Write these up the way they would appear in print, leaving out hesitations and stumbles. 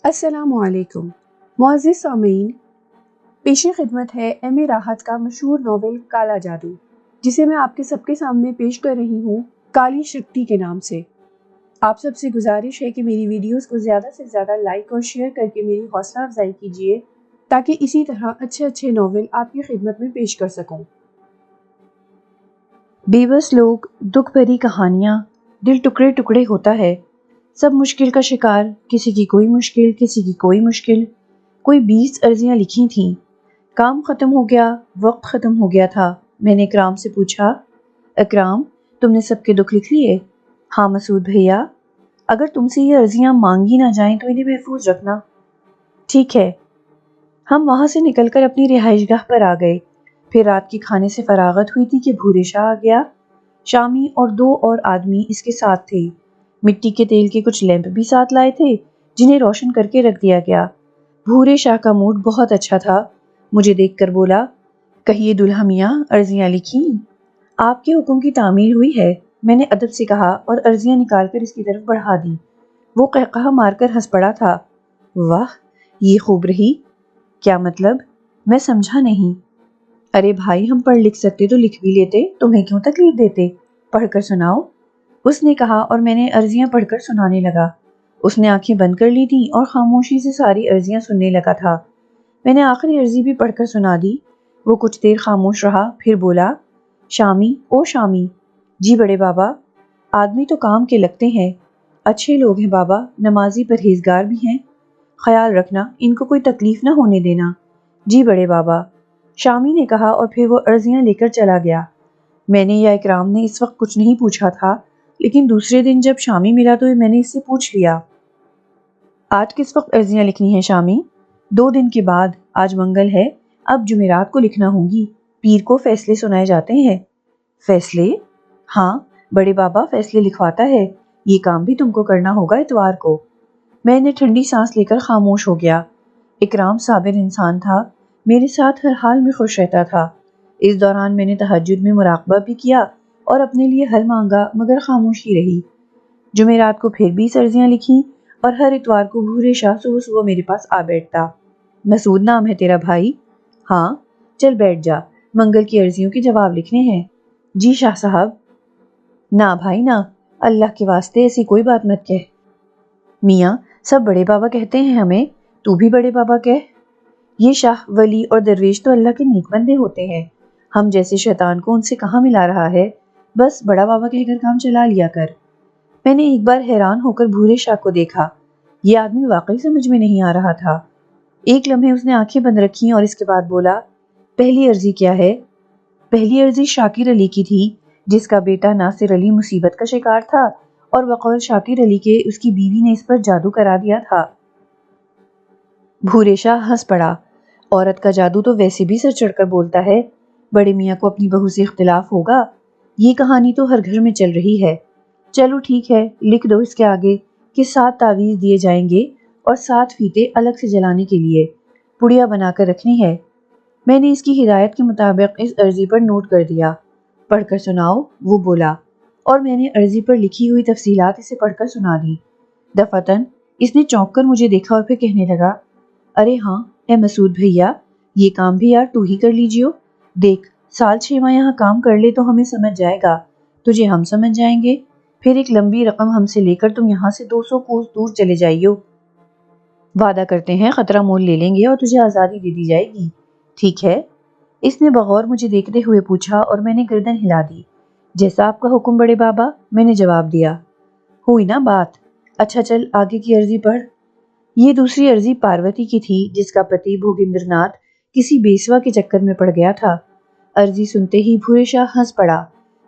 السلام علیکم معزز سامعین، پیش خدمت ہے ایم اے راحت کا مشہور ناول کالا جادو، جسے میں آپ کے سب کے سامنے پیش کر رہی ہوں کالی شکتی کے نام سے۔ آپ سب سے گزارش ہے کہ میری ویڈیوز کو زیادہ سے زیادہ لائک اور شیئر کر کے میری حوصلہ افزائی کیجیے تاکہ اسی طرح اچھے ناول آپ کی خدمت میں پیش کر سکوں۔ بے بس لوگ، دکھ بھری کہانیاں، دل ٹکڑے ٹکڑے ہوتا ہے، سب مشکل کا شکار، کسی کی کوئی مشکل، کسی کی کوئی مشکل۔ کوئی 20 عرضیاں لکھی تھیں۔ کام ختم ہو گیا، وقت ختم ہو گیا تھا۔ میں نے اکرام سے پوچھا، اکرام تم نے سب کے دکھ لکھ لیے؟ ہاں مسعود بھیا، اگر تم سے یہ عرضیاں مانگی نہ جائیں تو انہیں محفوظ رکھنا۔ ٹھیک ہے۔ ہم وہاں سے نکل کر اپنی رہائش گاہ پر آ گئے۔ پھر رات کے کھانے سے فراغت ہوئی تھی کہ بھورے شاہ آ گیا۔ شامی اور 2 اور آدمی اس کے ساتھ تھے۔ مٹی کے تیل کے کچھ لیمپ بھی ساتھ لائے تھے جنہیں روشن کر کے رکھ دیا گیا۔ بھورے شاہ کا موڈ بہت اچھا تھا۔ مجھے دیکھ کر بولا، کہیے دلہا میاں، عرضیاں لکھیں؟ آپ کے حکم کی تعمیر ہوئی ہے، میں نے ادب سے کہا اور عرضیاں نکال کر اس کی طرف بڑھا دی۔ وہ قہقہہ مار کر ہنس پڑا تھا۔ واہ، یہ خوب رہی۔ کیا مطلب؟ میں سمجھا نہیں۔ ارے بھائی، ہم پڑھ لکھ سکتے تو لکھ بھی لیتے، تمہیں کیوں تکلیف دیتے؟ پڑھ کر سناؤ، اس نے کہا اور میں نے عرضیاں پڑھ کر سنانے لگا۔ اس نے آنکھیں بند کر لی تھیں اور خاموشی سے ساری عرضیاں سننے لگا تھا۔ میں نے آخری عرضی بھی پڑھ کر سنا دی۔ وہ کچھ دیر خاموش رہا، پھر بولا، شامی، او شامی۔ جی بڑے بابا۔ آدمی تو کام کے لگتے ہیں، اچھے لوگ ہیں بابا، نمازی پرہیزگار بھی ہیں، خیال رکھنا ان کو کوئی تکلیف نہ ہونے دینا۔ جی بڑے بابا، شامی نے کہا اور پھر وہ عرضیاں لے کر چلا گیا۔ میں نے یا اکرام نے اس وقت کچھ نہیں پوچھا تھا، لیکن دوسرے دن جب شامی ملا تو میں نے اس سے پوچھ لیا، آج کس وقت عرضیاں لکھنی ہیں شامی؟ 2 دن کے بعد، آج منگل ہے، اب جمعرات کو لکھنا ہوں گی، پیر کو فیصلے سنائے جاتے ہیں۔ فیصلے؟ ہاں، بڑے بابا فیصلے لکھواتا ہے، یہ کام بھی تم کو کرنا ہوگا اتوار کو۔ میں نے ٹھنڈی سانس لے کر خاموش ہو گیا۔ اکرام صابر انسان تھا، میرے ساتھ ہر حال میں خوش رہتا تھا۔ اس دوران میں نے تہجد میں مراقبہ بھی کیا اور اپنے لیے حل مانگا، مگر خاموشی رہی۔ جمعرات کو پھر 20 عرضیاں لکھیں اور ہر اتوار کو بھورے شاہ صبح میرے پاس آ بیٹھتا۔ مسعود نام ہے تیرا بھائی؟ ہاں۔ چل بیٹھ جا، منگل کی عرضیوں کے جواب لکھنے ہیں۔ جی شاہ صاحب۔ نہ بھائی نہ، اللہ کے واسطے ایسی کوئی بات مت کہہ۔ میاں، سب بڑے بابا کہتے ہیں ہمیں، تو بھی بڑے بابا کہہ۔ یہ شاہ، ولی اور درویش تو اللہ کے نیک بندے ہوتے ہیں، ہم جیسے شیطان کو ان سے کہاں ملا رہا ہے، بس بڑا بابا کہہ کر کام چلا لیا کر۔ میں نے ایک بار حیران ہو کر بھورے شاہ کو دیکھا، یہ آدمی واقعی سمجھ میں نہیں آ رہا تھا۔ ایک لمحے اس نے آنکھیں بند رکھیں اور اس کے بعد بولا، پہلی عرضی کیا ہے؟ پہلی عرضی شاکر علی کی تھی، جس کا بیٹا ناصر علی مصیبت کا شکار تھا اور بقول شاکر علی کے اس کی بیوی نے اس پر جادو کرا دیا تھا۔ بھورے شاہ ہنس پڑا، عورت کا جادو تو ویسے بھی سر چڑھ کر بولتا ہے، بڑے میاں کو اپنی بہو سے اختلاف ہوگا، یہ کہانی تو ہر گھر میں چل رہی ہے۔ چلو ٹھیک ہے، لکھ دو اس کے آگے کہ 7 تعویذ دیے جائیں گے اور 7 فیتے الگ سے جلانے کے لیے، پڑیا بنا کر رکھنی ہے۔ میں نے اس کی ہدایت کے مطابق اس عرضی پر نوٹ کر دیا۔ پڑھ کر سناؤ، وہ بولا، اور میں نے عرضی پر لکھی ہوئی تفصیلات اسے پڑھ کر سنا دی۔ دفعتاً اس نے چونک کر مجھے دیکھا اور پھر کہنے لگا، ارے ہاں اے مسعود بھیا، یہ کام بھی یار تو ہی کر لیجیو۔ دیکھ، سال 6 ماہ یہاں کام کر لے تو ہمیں سمجھ جائے گا، تجھے ہم سمجھ جائیں گے، پھر ایک لمبی رقم ہم سے لے کر تم یہاں سے 200 کوس دور چلے جائیو۔ وعدہ کرتے ہیں خطرہ مول لے لیں گے اور تجھے آزادی دے دی جائے گی، ٹھیک ہے؟ اس نے بغور مجھے دیکھتے ہوئے پوچھا اور میں نے گردن ہلا دی۔ جیسا آپ کا حکم بڑے بابا، میں نے جواب دیا۔ ہوئی نا بات؟ اچھا چل آگے کی عرضی پڑھ۔ یہ دوسری عرضی پاروتی کی تھی، جس کا پتی بھوگندر ناتھ کسی بیسوا کے چکر میں پڑ گیا تھا۔ عرضی سنتے ہی بھورے شاہ ہنس پڑا،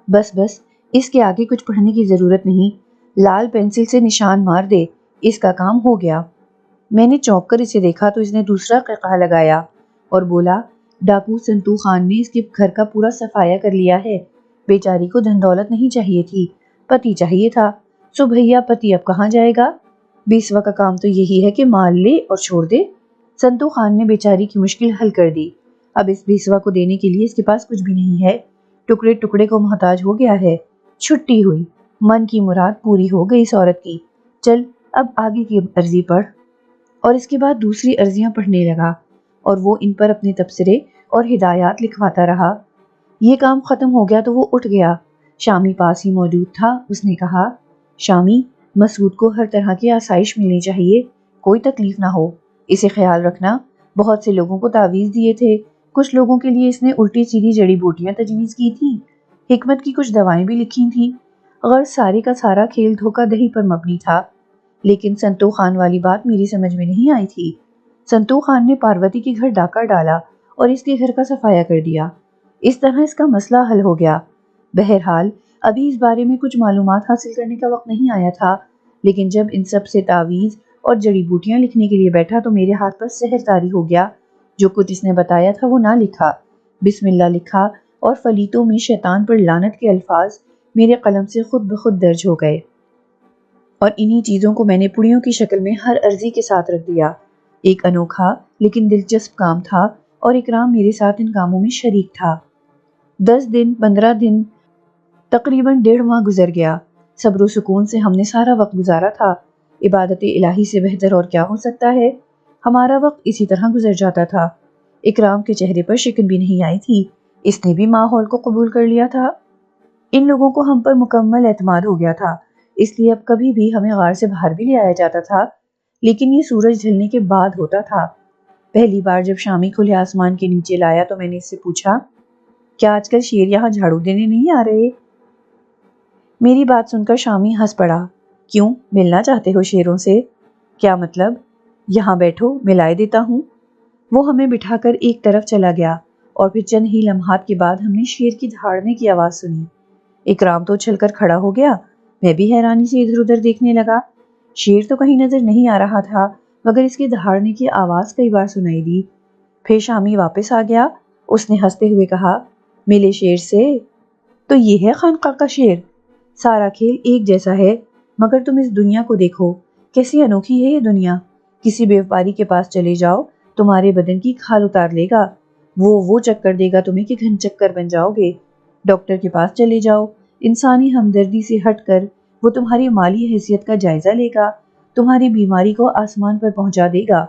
بس بس، اس کے آگے کچھ پڑھنے کی ضرورت نہیں، لال پینسل سے نشان مار دے، اس کا کام ہو گیا۔ میں نے چونک کر اسے دیکھا تو اس نے دوسرا قہقہہ لگایا اور بولا، ڈاکو سنتو خان نے اس کے گھر کا پورا صفایا کر لیا ہے، بیچاری کو دھن دولت نہیں چاہیے تھی، پتی چاہیے تھا، سو بھیا پتی اب کہاں جائے گا؟ بیسوا کا کام تو یہی ہے کہ مال لے اور چھوڑ دے۔ سنتو خان نے بیچاری کی مشکل حل کر دی، اب اس بیسوا کو دینے کے لیے اس کے پاس کچھ بھی نہیں ہے، ٹکڑے ٹکڑے کو محتاج ہو گیا ہے۔ چھٹی ہوئی، من کی مراد پوری ہو گئی اس عورت کی۔ چل اب آگے کی عرضی پڑھ۔ اور اس کے بعد دوسری عرضیاں پڑھنے لگا اور وہ ان پر اپنے تبصرے اور ہدایات لکھواتا رہا۔ یہ کام ختم ہو گیا تو وہ اٹھ گیا۔ شامی پاس ہی موجود تھا۔ اس نے کہا، شامی، مسعود کو ہر طرح کی آسائش ملنی چاہیے، کوئی تکلیف نہ ہو، اسے خیال رکھنا۔ بہت سے لوگوں کو تعویذ دیے تھے، کچھ لوگوں کے لیے اس نے الٹی سیدھی جڑی بوٹیاں تجویز کی تھیں، حکمت کی کچھ دوائیں بھی لکھی تھیں۔ غرض سارے کا سارا کھیل دھوکہ دہی پر مبنی تھا۔ لیکن سنتو خان والی بات میری سمجھ میں نہیں آئی تھی۔ سنتو خان نے پاروتی کے گھر ڈاکہ ڈالا اور اس کے گھر کا صفایا کر دیا۔ اس طرح اس کا مسئلہ حل ہو گیا۔ بہرحال ابھی اس بارے میں کچھ معلومات حاصل کرنے کا وقت نہیں آیا تھا، لیکن جب ان سب سے تعویذ اور جڑی بوٹیاں لکھنے کے لیے بیٹھا تو میرے ہاتھ پر سحر طاری ہو گیا۔ جو کچھ اس نے بتایا تھا وہ نہ لکھا، بسم اللہ لکھا، اور فلیتوں میں شیطان پر لعنت کے الفاظ میرے قلم سے خود بخود درج ہو گئے، اور انہی چیزوں کو میں نے پڑیوں کی شکل میں ہر عرضی کے ساتھ رکھ دیا۔ ایک انوکھا لیکن دلچسپ کام تھا، اور اکرام میرے ساتھ ان کاموں میں شریک تھا۔ 10 دن 15 دن تقریباً 1.5 ماہ گزر گیا۔ صبر و سکون سے ہم نے سارا وقت گزارا تھا۔ عبادت الہی سے بہتر اور کیا ہو سکتا ہے؟ ہمارا وقت اسی طرح گزر جاتا تھا۔ اکرام کے چہرے پر شکن بھی نہیں آئی تھی، اس نے بھی ماحول کو قبول کر لیا تھا۔ ان لوگوں کو ہم پر مکمل اعتماد ہو گیا تھا، اس لیے اب کبھی بھی ہمیں غار سے باہر بھی لے آیا جاتا تھا، لیکن یہ سورج ڈھلنے کے بعد ہوتا تھا۔ پہلی بار جب شامی کھلے آسمان کے نیچے لایا تو میں نے اس سے پوچھا، کیا آج کل شیر یہاں جھاڑو دینے نہیں آ رہے؟ میری بات سن کر شامی ہنس پڑا۔ کیوں، ملنا چاہتے ہو شیروں سے؟ کیا مطلب؟ یہاں بیٹھو، ملائے دیتا ہوں۔ وہ ہمیں بٹھا کر ایک طرف چلا گیا، اور پھر چند ہی لمحات کے بعد ہم نے شیر کی دھاڑنے کی آواز سنی۔ اکرام تو اچھل کر کھڑا ہو گیا، میں بھی حیرانی سے ادھر ادھر دیکھنے لگا۔ شیر تو کہیں نظر نہیں آ رہا تھا، مگر اس کے دھاڑنے کی آواز کئی بار سنائی دی۔ پھر شامی واپس آ گیا، اس نے ہنستے ہوئے کہا، ملے شیر سے؟ تو یہ ہے خانقاہ کا شیر؟ سارا کھیل ایک جیسا ہے، مگر تم اس دنیا کو دیکھو، کیسی انوکھی ہے یہ دنیا۔ کسی بیوپاری کے پاس چلے جاؤ، تمہارے بدن کی کھال اتار لے گا، وہ چکر دے گا تمہیں کہ گھن چکر بن جاؤ گے۔ ڈاکٹر کے پاس چلے جاؤ، انسانی ہمدردی سے ہٹ کر وہ تمہاری مالی حیثیت کا جائزہ لے گا، تمہاری بیماری کو آسمان پر پہنچا دے گا۔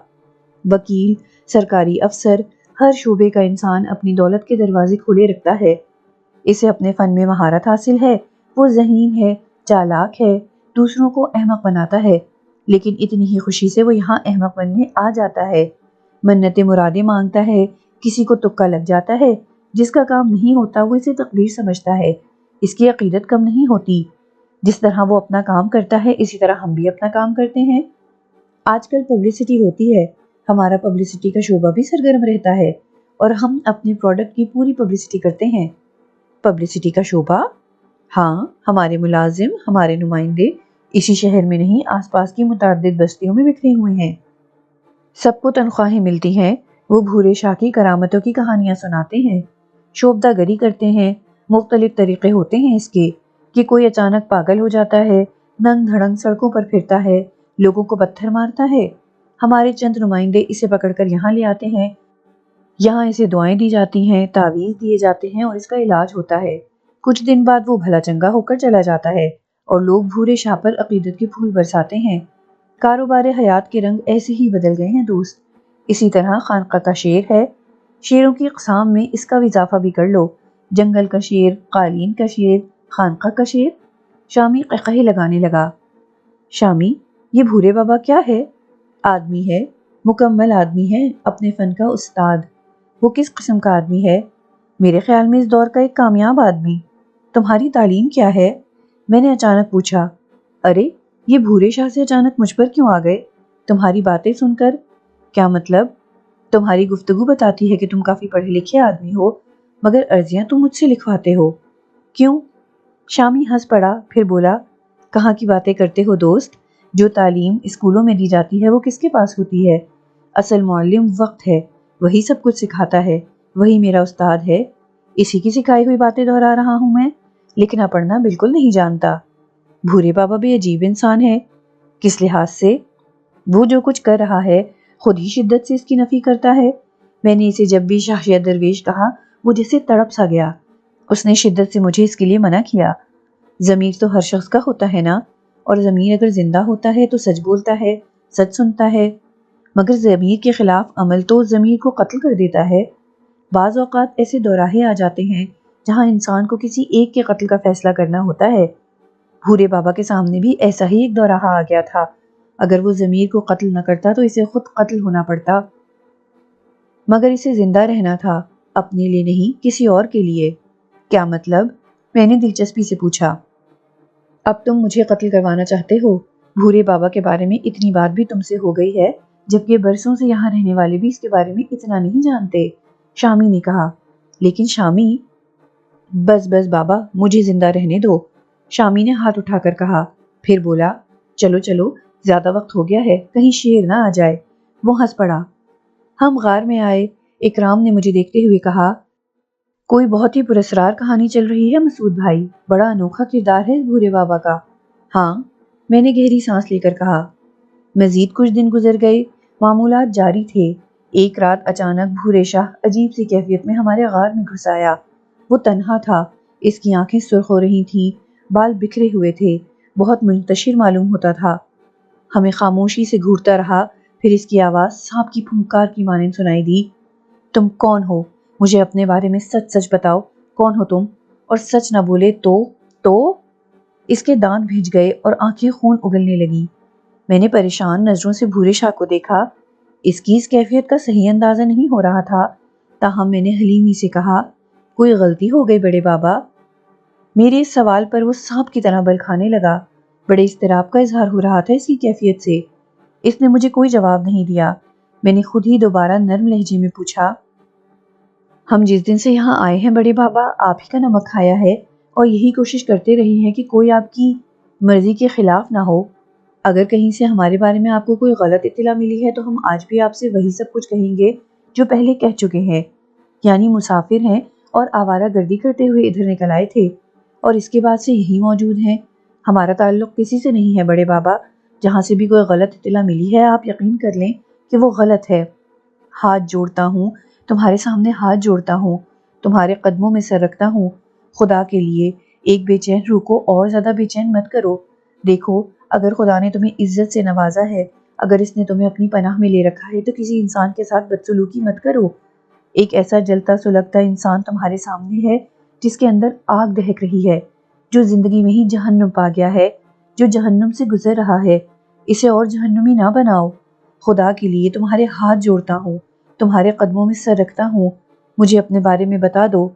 وکیل، سرکاری افسر، ہر شعبے کا انسان اپنی دولت کے دروازے کھلے رکھتا ہے۔ اسے اپنے فن میں مہارت حاصل ہے، وہ ذہین ہے، چالاک ہے، دوسروں کو احمق بناتا ہے، لیکن اتنی ہی خوشی سے وہ یہاں احمق بننے آ جاتا ہے، منتیں مرادیں مانگتا ہے، کسی کو تکا لگ جاتا ہے، جس کا کام نہیں ہوتا وہ اسے تقدیر سمجھتا ہے، اس کی عقیدت کم نہیں ہوتی۔ جس طرح وہ اپنا کام کرتا ہے اسی طرح ہم بھی اپنا کام کرتے ہیں۔ آج کل پبلسٹی ہوتی ہے، ہمارا پبلسٹی کا شعبہ بھی سرگرم رہتا ہے، اور ہم اپنے پروڈکٹ کی پوری پبلسٹی کرتے ہیں۔ پبلسٹی کا شعبہ؟ ہاں، ہمارے ملازم، ہمارے نمائندے اسی شہر میں نہیں، آس پاس کی متعدد بستیوں میں بکھرے ہوئے ہیں۔ سب کو تنخواہیں ملتی ہیں، وہ بھورے شاہ کی کرامتوں کی کہانیاں سناتے ہیں، شوبدہ گری کرتے ہیں۔ مختلف طریقے ہوتے ہیں اس کے، کہ کوئی اچانک پاگل ہو جاتا ہے، ننگ دھڑنگ سڑکوں پر پھرتا ہے، لوگوں کو پتھر مارتا ہے، ہمارے چند نمائندے اسے پکڑ کر یہاں لے آتے ہیں، یہاں اسے دعائیں دی جاتی ہیں، تعویذ دیے جاتے ہیں، اور اس کا علاج ہوتا ہے۔ کچھ دن بعد وہ بھلا چنگا ہو کر چلا جاتا ہے، اور لوگ بھورے شاہ پر عقیدت کے پھول برساتے ہیں۔ کاروبار حیات کے رنگ ایسے ہی بدل گئے ہیں دوست۔ اسی طرح خانقاہ کا شیر ہے، شیروں کی اقسام میں اس کا اضافہ بھی کر لو، جنگل کا شیر، قالین کا شیر، خانقاہ کا شیر۔ شامی قہقہے لگانے لگا۔ شامی، یہ بھورے بابا کیا ہے؟ آدمی ہے، مکمل آدمی ہے، اپنے فن کا استاد۔ وہ کس قسم کا آدمی ہے؟ میرے خیال میں اس دور کا ایک کامیاب آدمی۔ تمہاری تعلیم کیا ہے؟ میں نے اچانک پوچھا۔ ارے، یہ بھورے شاہ سے اچانک مجھ پر کیوں آ گئے؟ تمہاری باتیں سن کر۔ کیا مطلب؟ تمہاری گفتگو بتاتی ہے کہ تم کافی پڑھے لکھے آدمی ہو، مگر عرضیاں تم مجھ سے لکھواتے ہو، کیوں؟ شامی ہنس پڑا، پھر بولا، کہاں کی باتیں کرتے ہو دوست؟ جو تعلیم اسکولوں میں دی جاتی ہے وہ کس کے پاس ہوتی ہے؟ اصل معلم وقت ہے، وہی سب کچھ سکھاتا ہے، وہی میرا استاد ہے۔ اسی کی سکھائی ہوئی باتیں دہرا رہا ہوں میں، لکھنا پڑھنا بالکل نہیں جانتا۔ بھورے بابا بھی عجیب انسان ہے۔ کس لحاظ سے؟ وہ جو کچھ کر رہا ہے خود ہی شدت سے اس کی نفی کرتا ہے۔ میں نے اسے جب بھی شاہ درویش کہا وہ جیسے تڑپ سا گیا، اس نے شدت سے مجھے اس کے لیے منع کیا۔ ضمیر تو ہر شخص کا ہوتا ہے نا، اور ضمیر اگر زندہ ہوتا ہے تو سچ بولتا ہے، سچ سنتا ہے۔ مگر ضمیر کے خلاف عمل تو ضمیر کو قتل کر دیتا ہے۔ بعض اوقات ایسے دوراہے آ جاتے ہیں جہاں انسان کو کسی ایک کے قتل کا فیصلہ کرنا ہوتا ہے۔ بھورے بابا کے سامنے بھی ایسا ہی ایک دوراہا آ گیا تھا۔ اگر وہ ضمیر کو قتل نہ کرتا تو اسے خود قتل ہونا پڑتا، مگر اسے زندہ رہنا تھا، اپنے لیے نہیں کسی اور کے لیے۔ کیا مطلب؟ میں نے دلچسپی سے پوچھا۔ اب تم مجھے قتل کروانا چاہتے ہو؟ بھورے بابا کے بارے میں اتنی بات بھی تم سے ہو گئی ہے، جبکہ برسوں سے یہاں رہنے والے بھی اس کے بارے میں اتنا نہیں جانتے، شامی نے کہا۔ لیکن شامی… بس بس بابا، مجھے زندہ رہنے دو، شامی نے ہاتھ اٹھا کر کہا، پھر بولا، چلو چلو، زیادہ وقت ہو گیا ہے، کہیں شیر نہ آ جائے۔ وہ ہنس پڑا۔ ہم غار میں آئے۔ اکرام نے مجھے دیکھتے ہوئے کہا، کوئی بہت ہی پراسرار کہانی چل رہی ہے مسعود بھائی، بڑا انوکھا کردار ہے اس بھورے بابا کا۔ ہاں، میں نے گہری سانس لے کر کہا۔ مزید کچھ دن گزر گئے، معمولات جاری تھے۔ ایک رات اچانک بھورے شاہ عجیب سی کیفیت میں ہمارے غار میں گھس آیا۔ وہ تنہا تھا، اس کی آنکھیں سرخ ہو رہی تھیں، بال بکھرے ہوئے تھے، بہت منتشر معلوم ہوتا تھا۔ ہمیں خاموشی سے گھورتا رہا، پھر اس کی آواز سانپ کی پھنکار کی مانند سنائی دی۔ تم کون ہو؟ مجھے اپنے بارے میں سچ سچ بتاؤ، کون ہو تم؟ اور سچ نہ بولے تو اس کے دانت بھیج گئے اور آنکھیں خون اگلنے لگی۔ میں نے پریشان نظروں سے بھورے شاہ کو دیکھا۔ اس کی اس کیفیت کا صحیح اندازہ نہیں ہو رہا تھا، تاہم میں نے حلیمی سے کہا، کوئی غلطی ہو گئی بڑے بابا؟ میرے اس سوال پر وہ سانپ کی طرح بل کھانے لگا۔ بڑے اضطراب کا اظہار ہو رہا تھا اس کی کیفیت سے۔ اس نے مجھے کوئی جواب نہیں دیا۔ میں نے خود ہی دوبارہ نرم لہجے میں پوچھا، ہم جس دن سے یہاں آئے ہیں بڑے بابا، آپ ہی کا نمک کھایا ہے اور یہی کوشش کرتے رہے ہیں کہ کوئی آپ کی مرضی کے خلاف نہ ہو۔ اگر کہیں سے ہمارے بارے میں آپ کو کوئی غلط اطلاع ملی ہے تو ہم آج بھی آپ سے وہی سب کچھ کہیں گے جو پہلے کہہ چکے ہیں، یعنی مسافر ہیں اور آوارہ گردی کرتے ہوئے ادھر نکل آئے تھے اور اس کے بعد سے یہی موجود ہیں۔ ہمارا تعلق کسی سے نہیں ہے بڑے بابا، جہاں سے بھی کوئی غلط اطلاع ملی ہے آپ یقین کر لیں کہ وہ غلط ہے۔ ہاتھ جوڑتا ہوں، تمہارے سامنے ہاتھ جوڑتا ہوں، تمہارے قدموں میں سر رکھتا ہوں، خدا کے لیے ایک بے چین روح کو اور زیادہ بے چین مت کرو۔ دیکھو، اگر خدا نے تمہیں عزت سے نوازا ہے، اگر اس نے تمہیں اپنی پناہ میں لے رکھا ہے تو کسی انسان کے ساتھ بدسلوکی مت کرو۔ ایک ایسا جلتا سلگتا انسان تمہارے سامنے ہے جس کے اندر آگ دہک رہی ہے، جو زندگی میں ہی جہنم پا گیا ہے، جو جہنم سے گزر رہا ہے، اسے اور جہنمی نہ بناؤ۔ خدا کے لیے تمہارے ہاتھ جوڑتا ہوں، تمہارے قدموں میں سر رکھتا ہوں، مجھے اپنے بارے میں بتا دو۔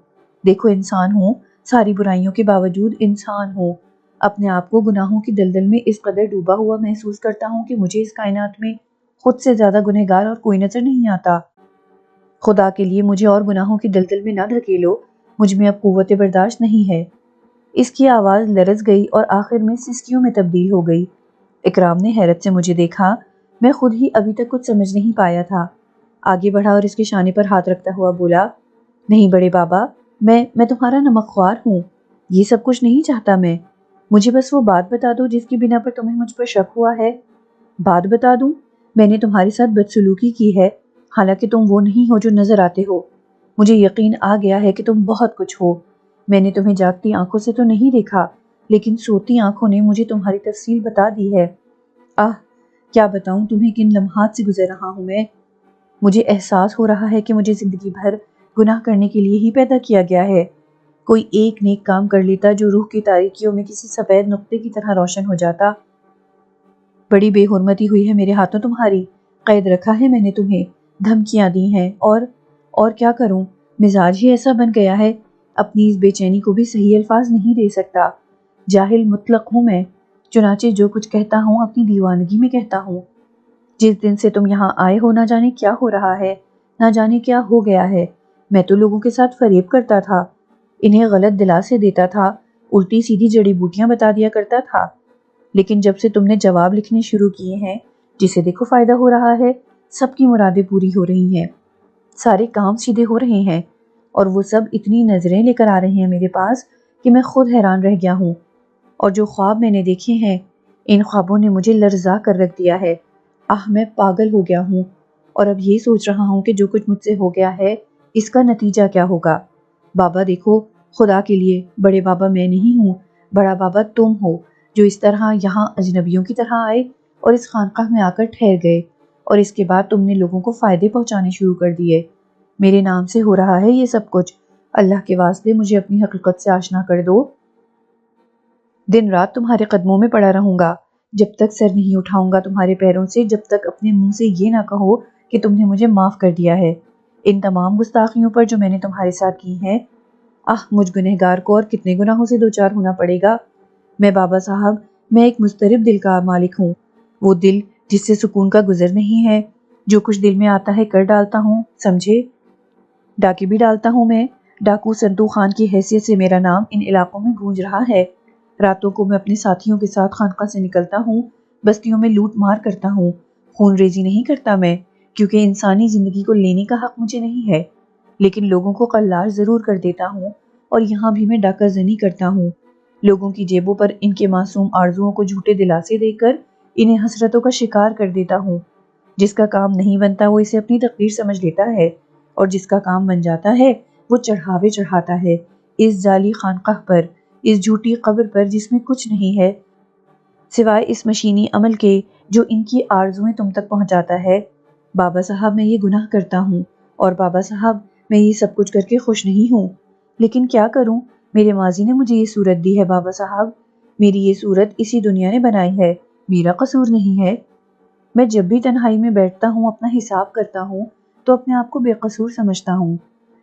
دیکھو انسان ہوں، ساری برائیوں کے باوجود انسان ہوں، اپنے آپ کو گناہوں کی دلدل میں اس قدر ڈوبا ہوا محسوس کرتا ہوں کہ مجھے اس کائنات میں خود سے زیادہ گنہگار اور کوئی نظر نہیں آتا۔ خدا کے لیے مجھے اور گناہوں کی دلدل میں نہ دھکیلو، مجھ میں اب قوت برداشت نہیں ہے۔ اس کی آواز لرز گئی اور آخر میں سسکیوں میں تبدیل ہو گئی۔ اکرام نے حیرت سے مجھے دیکھا، میں خود ہی ابھی تک کچھ سمجھ نہیں پایا تھا۔ آگے بڑھا اور اس کے شانے پر ہاتھ رکھتا ہوا بولا، نہیں بڑے بابا، میں تمہارا نمک خوار ہوں، یہ سب کچھ نہیں چاہتا میں۔ مجھے بس وہ بات بتا دو جس کی بنا پر تمہیں مجھ پر شک ہوا ہے۔ بات بتا دوں؟ میں نے تمہارے ساتھ بدسلوکی کی ہے، حالانکہ تم وہ نہیں ہو جو نظر آتے ہو۔ مجھے یقین آ گیا ہے کہ تم بہت کچھ ہو۔ میں نے تمہیں جاگتی آنکھوں سے تو نہیں دیکھا، لیکن سوتی آنکھوں نے مجھے تمہاری تفصیل بتا دی ہے۔ کیا بتاؤں تمہیں کن لمحات سے گزر رہا ہوں میں۔ مجھے احساس ہو رہا ہے کہ مجھے زندگی بھر گناہ کرنے کے لیے ہی پیدا کیا گیا ہے۔ کوئی ایک نیک کام کر لیتا جو روح کی تاریکیوں میں کسی سفید نقطے کی طرح روشن ہو جاتا۔ بڑی بے حرمتی ہوئی ہے میرے ہاتھوں تمہاری، قید رکھا ہے میں نے تمہیں، دھمکیاں دی ہیں، اور کیا کروں، مزاج ہی ایسا بن گیا ہے، اپنی اس بے چینی کو بھی صحیح الفاظ نہیں دے سکتا۔ جاہل مطلق ہوں میں، چنانچہ جو کچھ کہتا ہوں اپنی دیوانگی میں کہتا ہوں۔ جس دن سے تم یہاں آئے ہو نہ جانے کیا ہو رہا ہے، نہ جانے کیا ہو گیا ہے۔ میں تو لوگوں کے ساتھ فریب کرتا تھا، انہیں غلط دلاسے دیتا تھا، الٹی سیدھی جڑی بوٹیاں بتا دیا کرتا تھا، لیکن جب سے تم نے جواب لکھنے شروع کیے ہیں، جسے دیکھو فائدہ ہو رہا ہے، سب کی مرادیں پوری ہو رہی ہیں، سارے کام سیدھے ہو رہے ہیں، اور وہ سب اتنی نظریں لے کر آ رہے ہیں میرے پاس کہ میں خود حیران رہ گیا ہوں۔ اور جو خواب میں نے دیکھے ہیں، ان خوابوں نے مجھے لرزا کر رکھ دیا ہے۔ میں پاگل ہو گیا ہوں، اور اب یہ سوچ رہا ہوں کہ جو کچھ مجھ سے ہو گیا ہے اس کا نتیجہ کیا ہوگا۔ بابا دیکھو، خدا کے لیے، بڑے بابا میں نہیں ہوں، بڑا بابا تم ہو، جو اس طرح یہاں اجنبیوں کی طرح آئے اور اس خانقاہ میں آ کر ٹھہر گئے اور اس کے بعد تم نے لوگوں کو فائدے پہنچانے شروع کر دیے۔ میرے نام سے ہو رہا ہے یہ سب کچھ۔ اللہ کے واسطے مجھے اپنی حقیقت سے آشنا کر دو۔ دن رات تمہارے قدموں میں پڑا رہوں گا، جب تک سر نہیں اٹھاؤں گا تمہارے پیروں سے، جب تک اپنے منہ سے یہ نہ کہو کہ تم نے مجھے معاف کر دیا ہے۔ ان تمام گستاخیوں پر جو میں نے تمہارے ساتھ کی ہیں، مجھ گنہگار کو اور کتنے گناہوں سے دوچار ہونا پڑے گا۔ میں بابا صاحب، میں ایک مضطرب دل کا مالک ہوں، وہ دل جس سے سکون کا گزر نہیں ہے۔ جو کچھ دل میں آتا ہے کر ڈالتا ہوں، سمجھے؟ ڈاکے بھی ڈالتا ہوں میں۔ ڈاکو سنتو خان کی حیثیت سے میرا نام ان علاقوں میں گونج رہا ہے۔ راتوں کو میں اپنے ساتھیوں کے ساتھ خانقاہ سے نکلتا ہوں، بستیوں میں لوٹ مار کرتا ہوں۔ خون ریزی نہیں کرتا میں، کیونکہ انسانی زندگی کو لینے کا حق مجھے نہیں ہے، لیکن لوگوں کو قلاش ضرور کر دیتا ہوں، اور یہاں بھی میں ڈاکہ زنی کرتا ہوں۔ لوگوں کی جیبوں پر ان کے معصوم آرزوؤں کو جھوٹے دلاسے دے کر انہیں حسرتوں کا شکار کر دیتا ہوں۔ جس کا کام نہیں بنتا وہ اسے اپنی تقدیر سمجھ لیتا ہے، اور جس کا کام بن جاتا ہے وہ چڑھاوے چڑھاتا ہے اس جعلی خانقاہ پر، اس جھوٹی قبر پر جس میں کچھ نہیں ہے سوائے اس مشینی عمل کے جو ان کی آرزویں تم تک پہنچاتا ہے۔ بابا صاحب، میں یہ گناہ کرتا ہوں، اور بابا صاحب میں یہ سب کچھ کر کے خوش نہیں ہوں، لیکن کیا کروں؟ میرے ماضی نے مجھے یہ صورت دی ہے بابا صاحب، میری یہ صورت اسی دنیا نے بنائی ہے، میرا قصور نہیں ہے۔ میں جب بھی تنہائی میں بیٹھتا ہوں، اپنا حساب کرتا ہوں تو اپنے آپ کو بے قصور سمجھتا ہوں،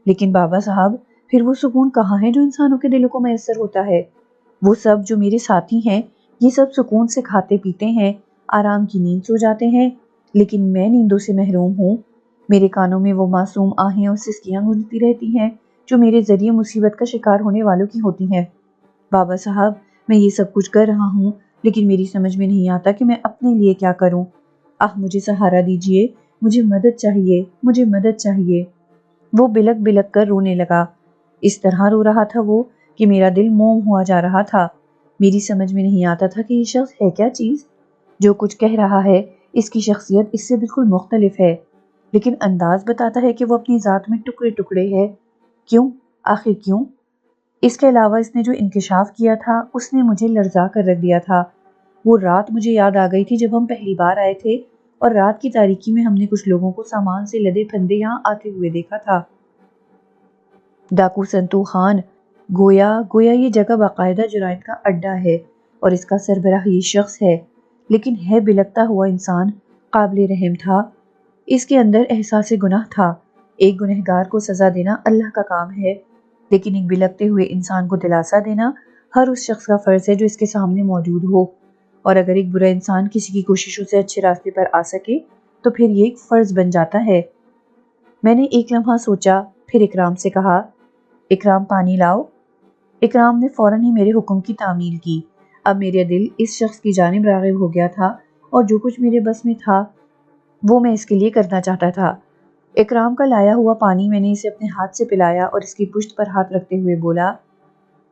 لیکن بابا صاحب پھر وہ سکون کہاں ہے جو انسانوں کے دلوں کو میسر ہوتا ہے؟ وہ سب جو میرے ساتھی ہیں، یہ سب سکون سے کھاتے پیتے ہیں، آرام کی نیند سو جاتے ہیں، لیکن میں نیندوں سے محروم ہوں۔ میرے کانوں میں وہ معصوم آہیں اور سسکیاں گونجتی رہتی ہیں جو میرے ذریعے مصیبت کا شکار ہونے والوں کی ہوتی ہیں۔ بابا صاحب، میں یہ سب کچھ کر رہا ہوں، لیکن میری سمجھ میں نہیں آتا کہ میں اپنے لیے کیا کروں۔ مجھے سہارا دیجیے، مجھے مدد چاہیے، مجھے مدد چاہیے۔ وہ بلک بلک کر رونے لگا۔ اس طرح رو رہا تھا وہ کہ میرا دل موم ہوا جا رہا تھا۔ میری سمجھ میں نہیں آتا تھا کہ یہ شخص ہے کیا چیز؟ جو کچھ کہہ رہا ہے اس کی شخصیت اس سے بالکل مختلف ہے، لیکن انداز بتاتا ہے کہ وہ اپنی ذات میں ٹکڑے ٹکڑے ہے۔ کیوں؟ آخر کیوں؟ اس کے علاوہ اس نے جو انکشاف کیا تھا اس نے مجھے لرزا کر رکھ دیا تھا۔ وہ رات مجھے یاد آ گئی تھی جب ہم پہلی بار آئے تھے، اور رات کی تاریکی میں ہم نے کچھ لوگوں کو سامان سے لدے پھندے یہاں آتے ہوئے دیکھا تھا۔ ڈاکو سنتو خان، گویا یہ جگہ باقاعدہ جرائم کا اڈا ہے، اور اس کا سربراہ یہ شخص ہے، لیکن ہے بلکتا ہوا انسان، قابل رحم تھا۔ اس کے اندر احساس گناہ تھا۔ ایک گنہگار کو سزا دینا اللہ کا کام ہے، لیکن ایک بلکتے ہوئے انسان کو دلاسا دینا ہر اس شخص کا فرض ہے جو اس کے سامنے موجود ہو، اور اگر ایک برا انسان کسی کی کوششوں سے اچھے راستے پر آ سکے تو پھر یہ ایک فرض بن جاتا ہے۔ میں نے ایک لمحہ سوچا، پھر اکرام سے کہا، اکرام پانی لاؤ۔ اکرام نے فوراً ہی میرے حکم کی تعمیل کی۔ اب میرا دل اس شخص کی جانب راغب ہو گیا تھا، اور جو کچھ میرے بس میں تھا وہ میں اس کے لیے کرنا چاہتا تھا۔ اکرام کا لایا ہوا پانی میں نے اسے اپنے ہاتھ سے پلایا اور اس کی پشت پر ہاتھ رکھتے ہوئے بولا،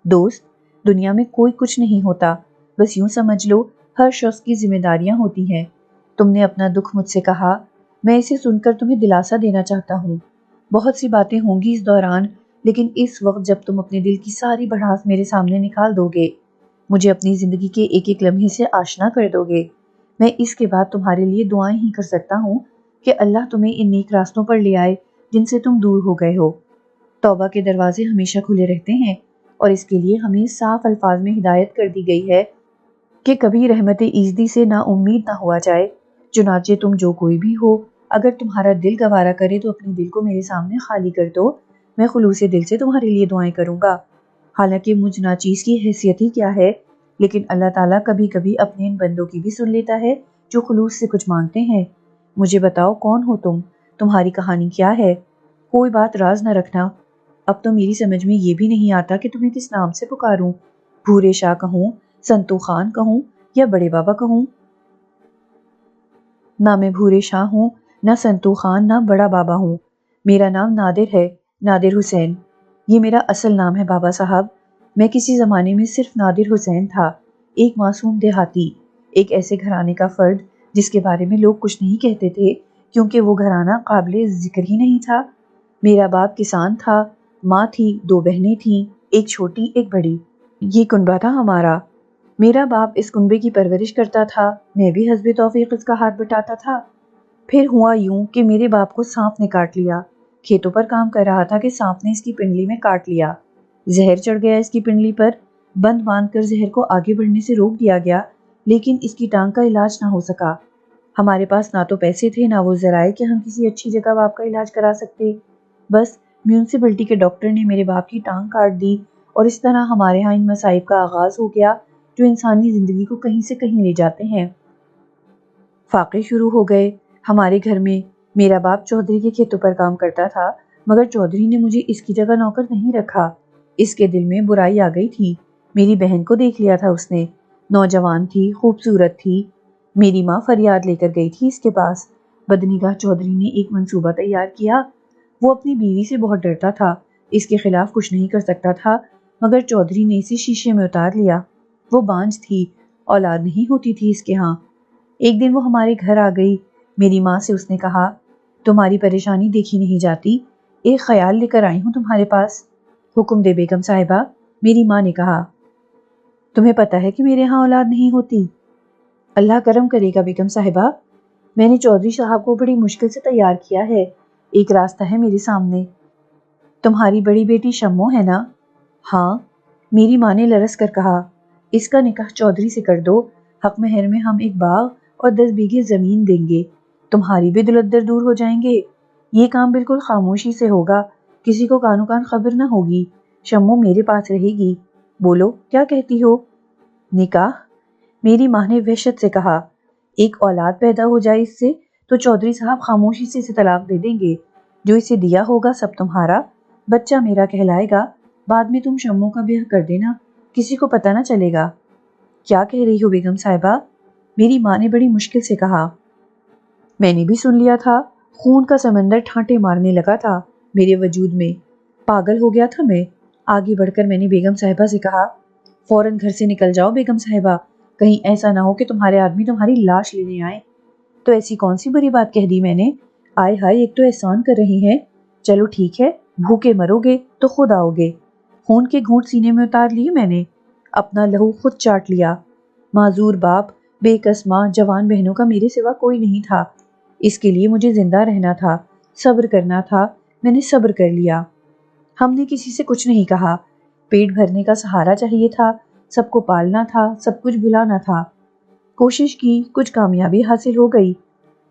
دوست، دنیا میں کوئی کچھ نہیں ہوتا، بس یوں سمجھ لو ہر شخص کی ذمہ داریاں ہوتی ہیں۔ تم نے اپنا دکھ مجھ سے کہا، میں اسے سن کر تمہیں دلاسا دینا چاہتا ہوں۔ بہت سی باتیں ہوں گی اس دوران، لیکن اس وقت جب تم اپنے دل کی ساری بڑھاس میرے سامنے نکال دو گے، مجھے اپنی زندگی کے ایک ایک لمحے سے آشنا کر دو گے، میں اس کے بعد تمہارے لیے دعائیں ہی کر سکتا ہوں کہ اللہ تمہیں ان نیک راستوں پر لے آئے جن سے تم دور ہو گئے ہو۔ توبہ کے دروازے ہمیشہ کھلے رہتے ہیں، اور اس کے لیے ہمیں صاف الفاظ میں ہدایت کر دی گئی ہے کہ کبھی رحمت ایزدی سے نا امید نہ ہوا جائے۔ چنانچہ تم جو کوئی بھی ہو، اگر تمہارا دل گوارا کرے تو اپنے دل کو میرے سامنے خالی کر دو، میں خلوص دل سے تمہارے لیے دعائیں کروں گا۔ حالانکہ مجھ ناچیز کی حیثیت ہی کیا ہے، لیکن اللہ تعالیٰ کبھی کبھی اپنے ان بندوں کی بھی سن لیتا ہے جو خلوص سے کچھ مانگتے ہیں۔ مجھے بتاؤ کون ہو تم، تمہاری کہانی کیا ہے؟ کوئی بات راز نہ رکھنا۔ اب تو میری سمجھ میں یہ بھی نہیں آتا کہ تمہیں کس نام سے پکاروں، بھورے شاہ کہوں، سنتو خان کہوں، یا بڑے بابا کہوں؟ نہ میں بھورے شاہ ہوں، نہ سنتو خان، نہ بڑا بابا ہوں۔ میرا نام نادر ہے، نادر حسین۔ یہ میرا اصل نام ہے بابا صاحب۔ میں کسی زمانے میں صرف نادر حسین تھا، ایک معصوم دیہاتی، ایک ایسے گھرانے کا فرد جس کے بارے میں لوگ کچھ نہیں کہتے تھے کیونکہ وہ گھرانہ قابل ذکر ہی نہیں تھا۔ میرا باپ کسان تھا، ماں تھی، 2 بہنیں تھیں، ایک چھوٹی ایک بڑی۔ یہ کنبہ تھا ہمارا۔ میرا باپ اس کنبے کی پرورش کرتا تھا، میں بھی حسب توفیق اس کا ہاتھ بٹاتا تھا۔ پھر ہوا یوں کہ میرے باپ کو سانپ نے کاٹ لیا۔ کھیتوں پر کام کر رہا تھا کہ سانپ نے اس کی پنڈلی میں کاٹ لیا۔ زہر چڑھ گیا اس کی پنڈلی پر۔ بند باندھ کر زہر کو آگے بڑھنے سے روک دیا گیا، لیکن اس کی ٹانگ کا علاج نہ ہو سکا۔ ہمارے پاس نہ تو پیسے تھے نہ وہ ذرائع کہ ہم کسی اچھی جگہ باپ کا علاج کرا سکتے۔ بس میونسپلٹی کے ڈاکٹر نے میرے باپ کی ٹانگ کاٹ دی، اور اس طرح ہمارے ہاں ان مصائب کا آغاز ہو گیا جو انسانی زندگی کو کہیں سے کہیں لے جاتے ہیں۔ فاقے شروع ہو گئے ہمارے گھر میں۔ میرا باپ چودھری کے کھیتوں پر کام کرتا تھا، مگر چودھری نے مجھے اس کی جگہ نوکر نہیں رکھا۔ اس کے دل میں برائی آ گئی تھی۔ میری بہن کو دیکھ لیا تھا اس نے، نوجوان تھی، خوبصورت تھی۔ میری ماں فریاد لے کر گئی تھی اس کے پاس۔ بدنگاہ چودھری نے ایک منصوبہ تیار کیا۔ وہ اپنی بیوی سے بہت ڈرتا تھا، اس کے خلاف کچھ نہیں کر سکتا تھا، مگر چودھری نے اسے شیشے میں اتار لیا۔ وہ بانجھ تھی، اولاد نہیں ہوتی تھی اس کے ہاں۔ ایک دن وہ ہمارے گھر آ گئی۔ میری ماں سے اس نے کہا، تمہاری پریشانی دیکھی نہیں جاتی، ایک خیال لے کر آئی ہوں تمہارے پاس۔ حکم دے بیگم صاحبہ، میری ماں نے کہا۔ تمہیں پتہ ہے کہ میرے ہاں اولاد نہیں ہوتی؟ اللہ کرم کرے گا بیگم صاحبہ، میں نے چودھری صاحب کو بڑی مشکل سے تیار کیا ہے، ایک راستہ ہے میرے سامنے۔ تمہاری بڑی بیٹی شمو ہے نا؟ ہاں، میری ماں نے لرز کر کہا۔ اس کا نکاح چودھری سے کر دو، حق مہر میں ہم ایک باغ اور 10 بیگھے زمین دیں گے، تمہاری بھی دلدر دور ہو جائیں گے۔ یہ کام بالکل خاموشی سے ہوگا، کسی کو کانو کان خبر نہ ہوگی، شمو میرے پاس رہے گی۔ بولو کیا کہتی ہو؟ نکاح؟ میری ماں نے وحشت سے کہا، ایک اولاد پیدا ہو جائے اس سے تو چودھری صاحب خاموشی سے اسے طلاق دے دیں گے، جو اسے دیا ہوگا سب تمہارا، بچہ میرا کہلائے گا، بعد میں تم شمو کا بیاہ کر دینا، کسی کو پتہ نہ چلے گا۔ کیا کہہ رہی ہو بیگم صاحبہ؟ میری ماں نے بڑی مشکل سے کہا۔ میں نے بھی سن لیا تھا، خون کا سمندر ٹھانٹے مارنے لگا تھا میرے وجود میں، پاگل ہو گیا تھا میں۔ آگے بڑھ کر میں نے بیگم صاحبہ سے کہا، فوراً گھر سے نکل جاؤ بیگم صاحبہ، کہیں ایسا نہ ہو کہ تمہارے آدمی تمہاری لاش لینے آئے۔ تو ایسی کون سی بری بات کہہ دی میں نے؟ آئے ہائے، ایک تو احسان کر رہی ہیں۔ چلو ٹھیک ہے، بھوکے مرو گے تو خود آؤ گے۔ خون کے گھونٹ سینے میں اتار لیے میں نے، اپنا لہو خود چاٹ لیا۔ معذور باپ، بے کس ماں، جوان بہنوں کا میرے سوا کوئی نہیں تھا۔ اس کے لیے مجھے زندہ رہنا تھا، صبر کرنا تھا، میں نے صبر کر لیا۔ ہم نے کسی سے کچھ نہیں کہا، پیٹ بھرنے کا سہارا چاہیے تھا، سب کو پالنا تھا، سب کچھ بھلانا تھا۔ کوشش کی، کچھ کامیابی حاصل ہو گئی۔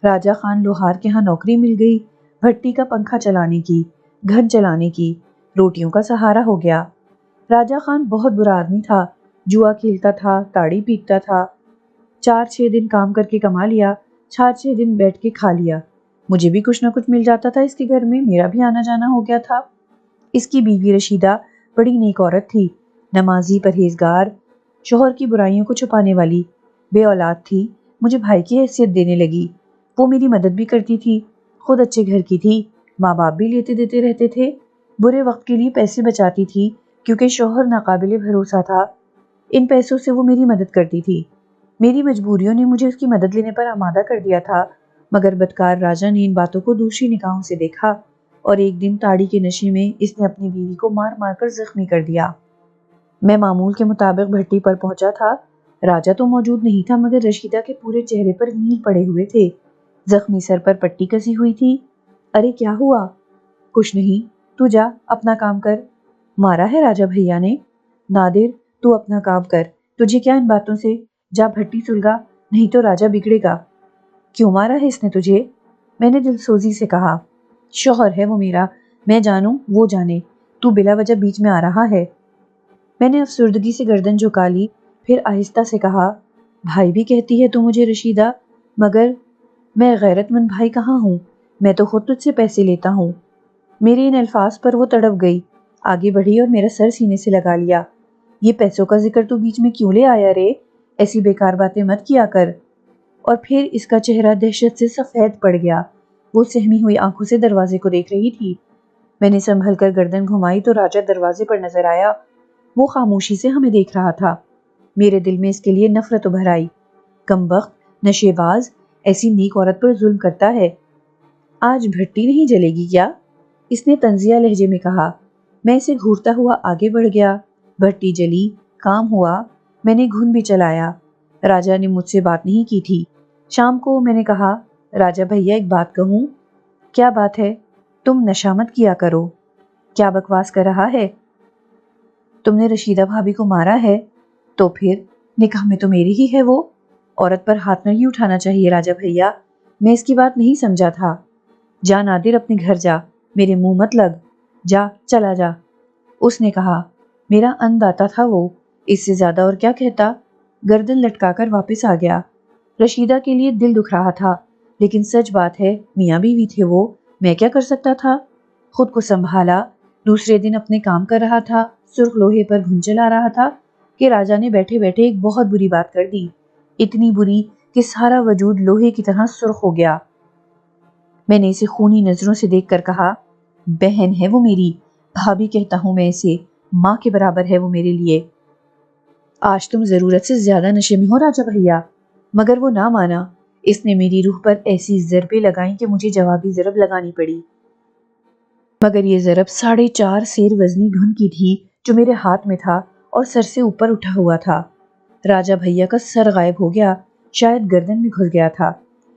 راجہ خان لوہار کے ہاں نوکری مل گئی، بھٹی کا پنکھا چلانے کی، گھر چلانے کی، روٹیوں کا سہارا ہو گیا۔ راجہ خان بہت برا آدمی تھا، جوا کھیلتا تھا، تاڑی پیٹتا تھا۔ 4-6 دن کام کر کے کما لیا، 4-6 دن بیٹھ کے کھا لیا۔ مجھے بھی کچھ نہ کچھ مل جاتا تھا اس کے گھر میں، میرا بھی آنا جانا ہو گیا تھا۔ اس کی بیوی رشیدہ بڑی نیک عورت تھی، نمازی، پرہیزگار، شوہر کی برائیوں کو چھپانے والی، بے اولاد تھی، مجھے بھائی کی حیثیت دینے لگی۔ وہ میری مدد بھی کرتی تھی، خود اچھے گھر کی تھی، ماں باپ بھی لیتے دیتے رہتے تھے، برے وقت کے لیے پیسے بچاتی تھی کیونکہ شوہر ناقابل بھروسہ تھا۔ ان پیسوں سے وہ میری مدد کرتی تھی۔ میری مجبوریوں نے مجھے اس کی مدد لینے پر آمادہ کر دیا تھا، مگر بدکار راجہ نے ان باتوں کو دوسری نگاہوں سے دیکھا، اور ایک دن تاڑی کے نشے میں اس نے اپنی بیوی کو مار مار کر زخمی کر دیا۔ میں معمول کے مطابق بھٹی پر پہنچا تھا۔ راجہ تو موجود نہیں تھا، مگر رشیدہ کے پورے چہرے پر نیل پڑے ہوئے تھے، زخمی سر پر پٹی کسی ہوئی تھی۔ ارے کیا ہوا؟ کچھ نہیں، تو جا اپنا کام کر۔ مارا ہے راجہ بھیا نے؟ نادر، تو اپنا کام کر، تجھے کیا ان باتوں سے؟ جا بھٹی سلگا، نہیں تو راجہ بگڑے گا۔ کیوں مارا ہے اس نے تجھے؟ میں نے دل سوزی سے کہا۔ شوہر ہے وہ میرا، میں جانوں وہ جانے، تو بلا وجہ بیچ میں آ رہا ہے۔ میں نے افسردگی سے گردن جھکا لی، پھر آہستہ سے کہا، بھائی بھی کہتی ہے تو مجھے رشیدہ، مگر میں غیرت مند بھائی کہاں ہوں؟ میں تو خود تجھ سے پیسے لیتا ہوں۔ میرے ان الفاظ پر وہ تڑپ گئی، آگے بڑھی اور میرا سر سینے سے لگا لیا۔ یہ پیسوں کا ذکر تو بیچ میں کیوں لے آیا رے؟ ایسی بیکار باتیں مت کیا کر۔ اور پھر اس کا چہرہ دہشت سے سفید پڑ گیا، وہ سہمی ہوئی آنکھوں سے دروازے کو دیکھ رہی تھی۔ میں نے سنبھل کر گردن گھمائی تو راجہ دروازے پر نظر آیا، وہ خاموشی سے ہمیں دیکھ رہا تھا۔ میرے دل میں اس کے لیے نفرت ابھر آئی۔ کمبخت، نشے باز، ایسی نیک عورت پر ظلم کرتا ہے۔ آج بھٹی نہیں جلے گی کیا؟ اس نے طنزیہ لہجے میں کہا۔ میں اسے گھورتا ہوا آگے بڑھ گیا۔ بھٹی جلی، کام ہوا، میں نے گھن بھی چلایا۔ راجہ نے مجھ سے بات نہیں کی تھی۔ شام کو میں نے کہا، راجا بھیا ایک بات کہوں؟ کیا بات ہے؟ تم نشہ مت کیا کرو۔ کیا بکواس کر رہا ہے؟ تم نے رشیدہ بھابھی کو مارا ہے تو پھر نکاح میں تو میری ہی ہے وہ۔ عورت پر ہاتھ نہیں اٹھانا چاہیے راجا بھیا، میں اس کی بات نہیں سمجھا تھا۔ جا نادر اپنے گھر جا، میرے منہ مت لگ، جا چلا جا۔ اس نے کہا۔ میرا انداتا تھا وہ، اس سے زیادہ اور کیا کہتا؟ گردن لٹکا کر واپس آ گیا۔ رشیدہ کے لیے دل دکھ رہا تھا، لیکن سچ بات ہے میاں بیوی تھے وہ، میں کیا کر سکتا تھا؟ خود کو سنبھالا۔ دوسرے دن اپنے کام کر رہا تھا، سرخ لوہے پر گھن چلا رہا تھا کہ راجا نے بیٹھے بیٹھے ایک بہت بری بات کر دی، اتنی بری کہ سارا وجود لوہے کی طرح سرخ ہو گیا۔ میں نے اسے خونی نظروں سے دیکھ کر کہا، بہن ہے وہ میری، بھابھی کہتا ہوں میں اسے، ماں کے برابر ہے وہ میرے لیے۔ آج تم ضرورت سے زیادہ نشے میں ہو راجا بھیا۔ مگر وہ نہ مانا، اس نے میری روح پر ایسی ضربیں لگائیں کہ مجھے جوابی ضرب لگانی پڑی، مگر یہ ضرب 4.5 سیر وزنی گھن کی تھی جو میرے ہاتھ میں تھا اور سر سے اوپر اٹھا ہوا تھا۔ راجا بھیا کا سر غائب ہو گیا، شاید گردن میں گھس گیا تھا۔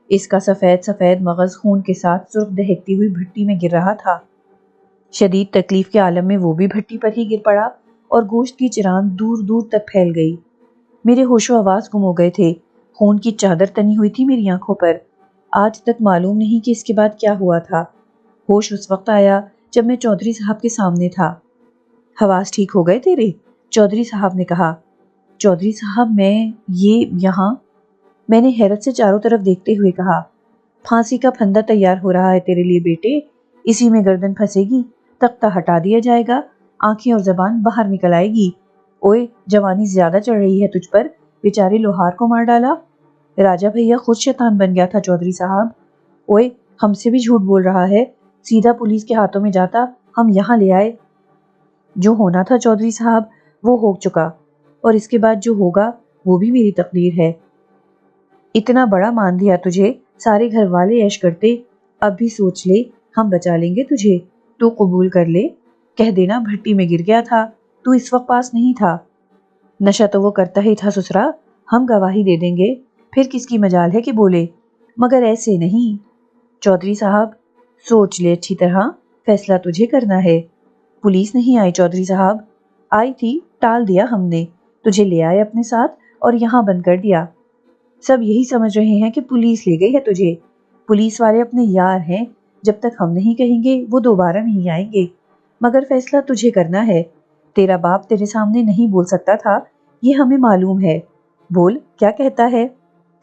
اس کا سفید سفید مغز خون کے ساتھ سرخ دہکتی ہوئی بھٹی میں گر رہا تھا۔ شدید تکلیف کے عالم میں وہ بھی بھٹی پر ہی گر پڑا اور گوشت کی چران دور دور تک پھیل گئی۔ میرے ہوش و حواس گم ہو گئے تھے، خون کی چادر تنی ہوئی تھی میری آنکھوں پر۔ آج تک معلوم نہیں کہ اس کے بعد کیا ہوا تھا۔ ہوش اس وقت آیا جب میں چودھری صاحب کے سامنے تھا۔ حواس ٹھیک ہو گئے تیرے؟ چودھری صاحب نے کہا۔ چودھری صاحب میں یہاں؟ میں نے حیرت سے چاروں طرف دیکھتے ہوئے کہا، پھانسی کا پھندا تیار ہو رہا ہے تیرے لیے بیٹے، اسی میں گردن پھنسے گی، تختہ ہٹا دیا جائے گا، آنکھیں اور زبان باہر نکل آئے گی۔ اوئے جوانی زیادہ چڑھ رہی ہے تجھ پر، بیچارے لوہار کو مار ڈالا۔ راجا بھیا خود شیطان بن گیا تھا چودھری صاحب۔ اوئے ہم سے بھی جھوٹ بول رہا ہے، سیدھا پولیس کے ہاتھوں میں جاتا، ہم یہاں لے آئے۔ جو ہونا تھا چودھری صاحب وہ ہو چکا، اور اس کے بعد جو ہوگا وہ بھی میری تقدیر ہے۔ اتنا بڑا مان دیا تجھے، سارے گھر والے عیش کرتے، اب بھی سوچ لے، ہم بچا لیں گے تجھے، تو قبول کر لے، کہہ دینا بھٹی میں گر گیا تھا، تو اس وقت پاس نہیں تھا۔ نشہ تو وہ کرتا ہی تھا سسرا، ہم گواہی دے دیں گے، پھر کس کی مجال ہے کہ بولے، مگر ایسے نہیں۔ چودھری صاحب سوچ لے اچھی طرح، فیصلہ تجھے کرنا ہے۔ پولیس نہیں آئی چودھری صاحب، آئی تھی، ٹال دیا ہم نے، تجھے لے آئے اپنے ساتھ اور یہاں بند کر دیا۔ سب یہی سمجھ رہے ہیں کہ پولیس لے گئی ہے تجھے، پولیس والے اپنے یار ہیں، جب تک ہم نہیں کہیں گے وہ دوبارہ نہیں آئیں گے، مگر فیصلہ تجھے کرنا ہے۔ تیرا باپ تیرے سامنے نہیں بول سکتا تھا، یہ ہمیں معلوم ہے، بول کیا کہتا ہے،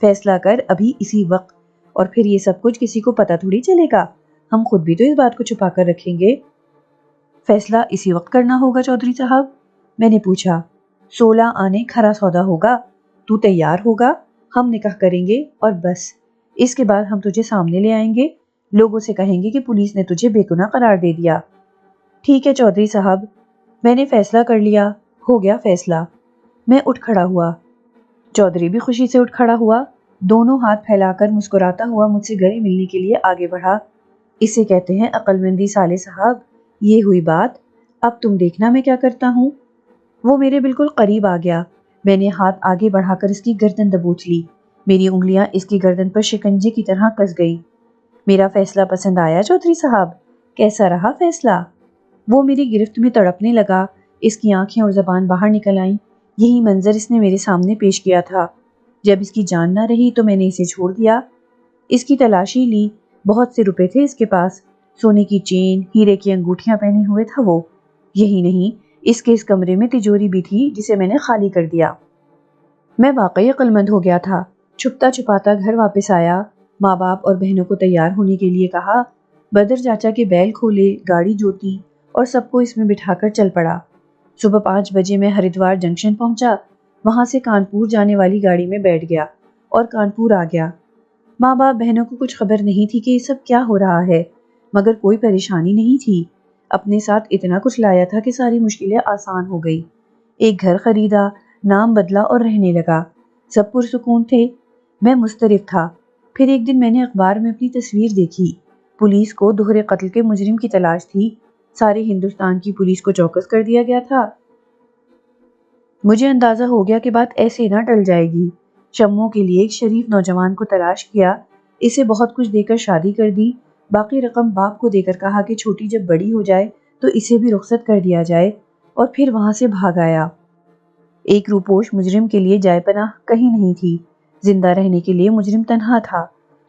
فیصلہ کر ابھی اسی وقت، اور پھر یہ سب کچھ کسی کو پتہ تھوڑی چلے گا، ہم خود بھی تو اس بات کو چھپا کر رکھیں گے۔ فیصلہ اسی وقت کرنا ہوگا چودھری صاحب؟ میں نے پوچھا۔ 16 آنے کھرا سودا ہوگا، تو تیار ہوگا، ہم نکاح کریں گے اور بس، اس کے بعد ہم تجھے سامنے لے آئیں گے، لوگوں سے کہیں گے کہ پولیس نے تجھے بے گناہ قرار دے دیا۔ ٹھیک ہے چودھری صاحب، میں نے فیصلہ کر لیا، ہو گیا فیصلہ۔ میں اٹھ کھڑا ہوا، چودھری بھی خوشی سے اٹھ کھڑا ہوا، دونوں ہاتھ پھیلا کر مسکراتا ہوا مجھ سے گلے ملنے کے لیے آگے بڑھا۔ اسے کہتے ہیں عقل مندی سالے صاحب، یہ ہوئی بات، اب تم دیکھنا میں کیا کرتا ہوں۔ وہ میرے بالکل قریب آ گیا، میں نے ہاتھ آگے بڑھا کر اس کی گردن دبوچ لی، میری انگلیاں اس کی گردن پر شکنجے کی طرح کس گئی۔ میرا فیصلہ پسند آیا چودھری صاحب؟ کیسا رہا فیصلہ؟ وہ میری گرفت میں تڑپنے لگا، اس کی آنکھیں اور زبان باہر نکل آئیں، یہی منظر اس نے میرے سامنے پیش کیا تھا۔ جب اس کی جان نہ رہی تو میں نے اسے چھوڑ دیا، اس کی تلاشی لی، بہت سے روپے تھے اس کے پاس، سونے کی چین، ہیرے کی انگوٹھیاں پہنے ہوئے تھا وہ، یہی نہیں اس کے اس کمرے میں تجوری بھی تھی جسے میں نے خالی کر دیا۔ میں واقعی عقل مند ہو گیا تھا، چھپتا چھپاتا گھر واپس آیا، ماں باپ اور بہنوں کو تیار ہونے کے لیے کہا، بدر چاچا کے بیل کھولے، گاڑی جوتی اور سب کو اس میں بٹھا کر چل پڑا۔ صبح 5 بجے میں ہریدوار جنکشن پہنچا، وہاں سے کانپور جانے والی گاڑی میں بیٹھ گیا اور کانپور آ گیا۔ ماں باپ بہنوں کو کچھ خبر نہیں تھی کہ یہ سب کیا ہو رہا ہے، مگر کوئی پریشانی نہیں تھی، اپنے ساتھ اتنا کچھ لایا تھا کہ ساری مشکلیں آسان ہو گئی۔ ایک گھر خریدا، نام بدلا اور رہنے لگا، سب پرسکون تھے، میں مضطرب تھا۔ پھر ایک دن میں نے اخبار میں اپنی تصویر دیکھی، پولیس کو دوہرے قتل کے مجرم کی تلاش تھی، سارے ہندوستان کی پولیس کو چوکس کر دیا گیا تھا۔ مجھے اندازہ ہو گیا کہ بات ایسے نہ ٹل جائے گی۔ شموں کے لیے ایک شریف نوجوان کو تلاش کیا، اسے بہت کچھ دے کر شادی کر دی، باقی رقم باپ کو دے کر کہا کہ چھوٹی جب بڑی ہو جائے تو اسے بھی رخصت کر دیا جائے، اور پھر وہاں سے بھاگ آیا۔ ایک روپوش مجرم کے لیے جائے پناہ کہیں نہیں تھی، زندہ رہنے کے لیے مجرم تنہا تھا،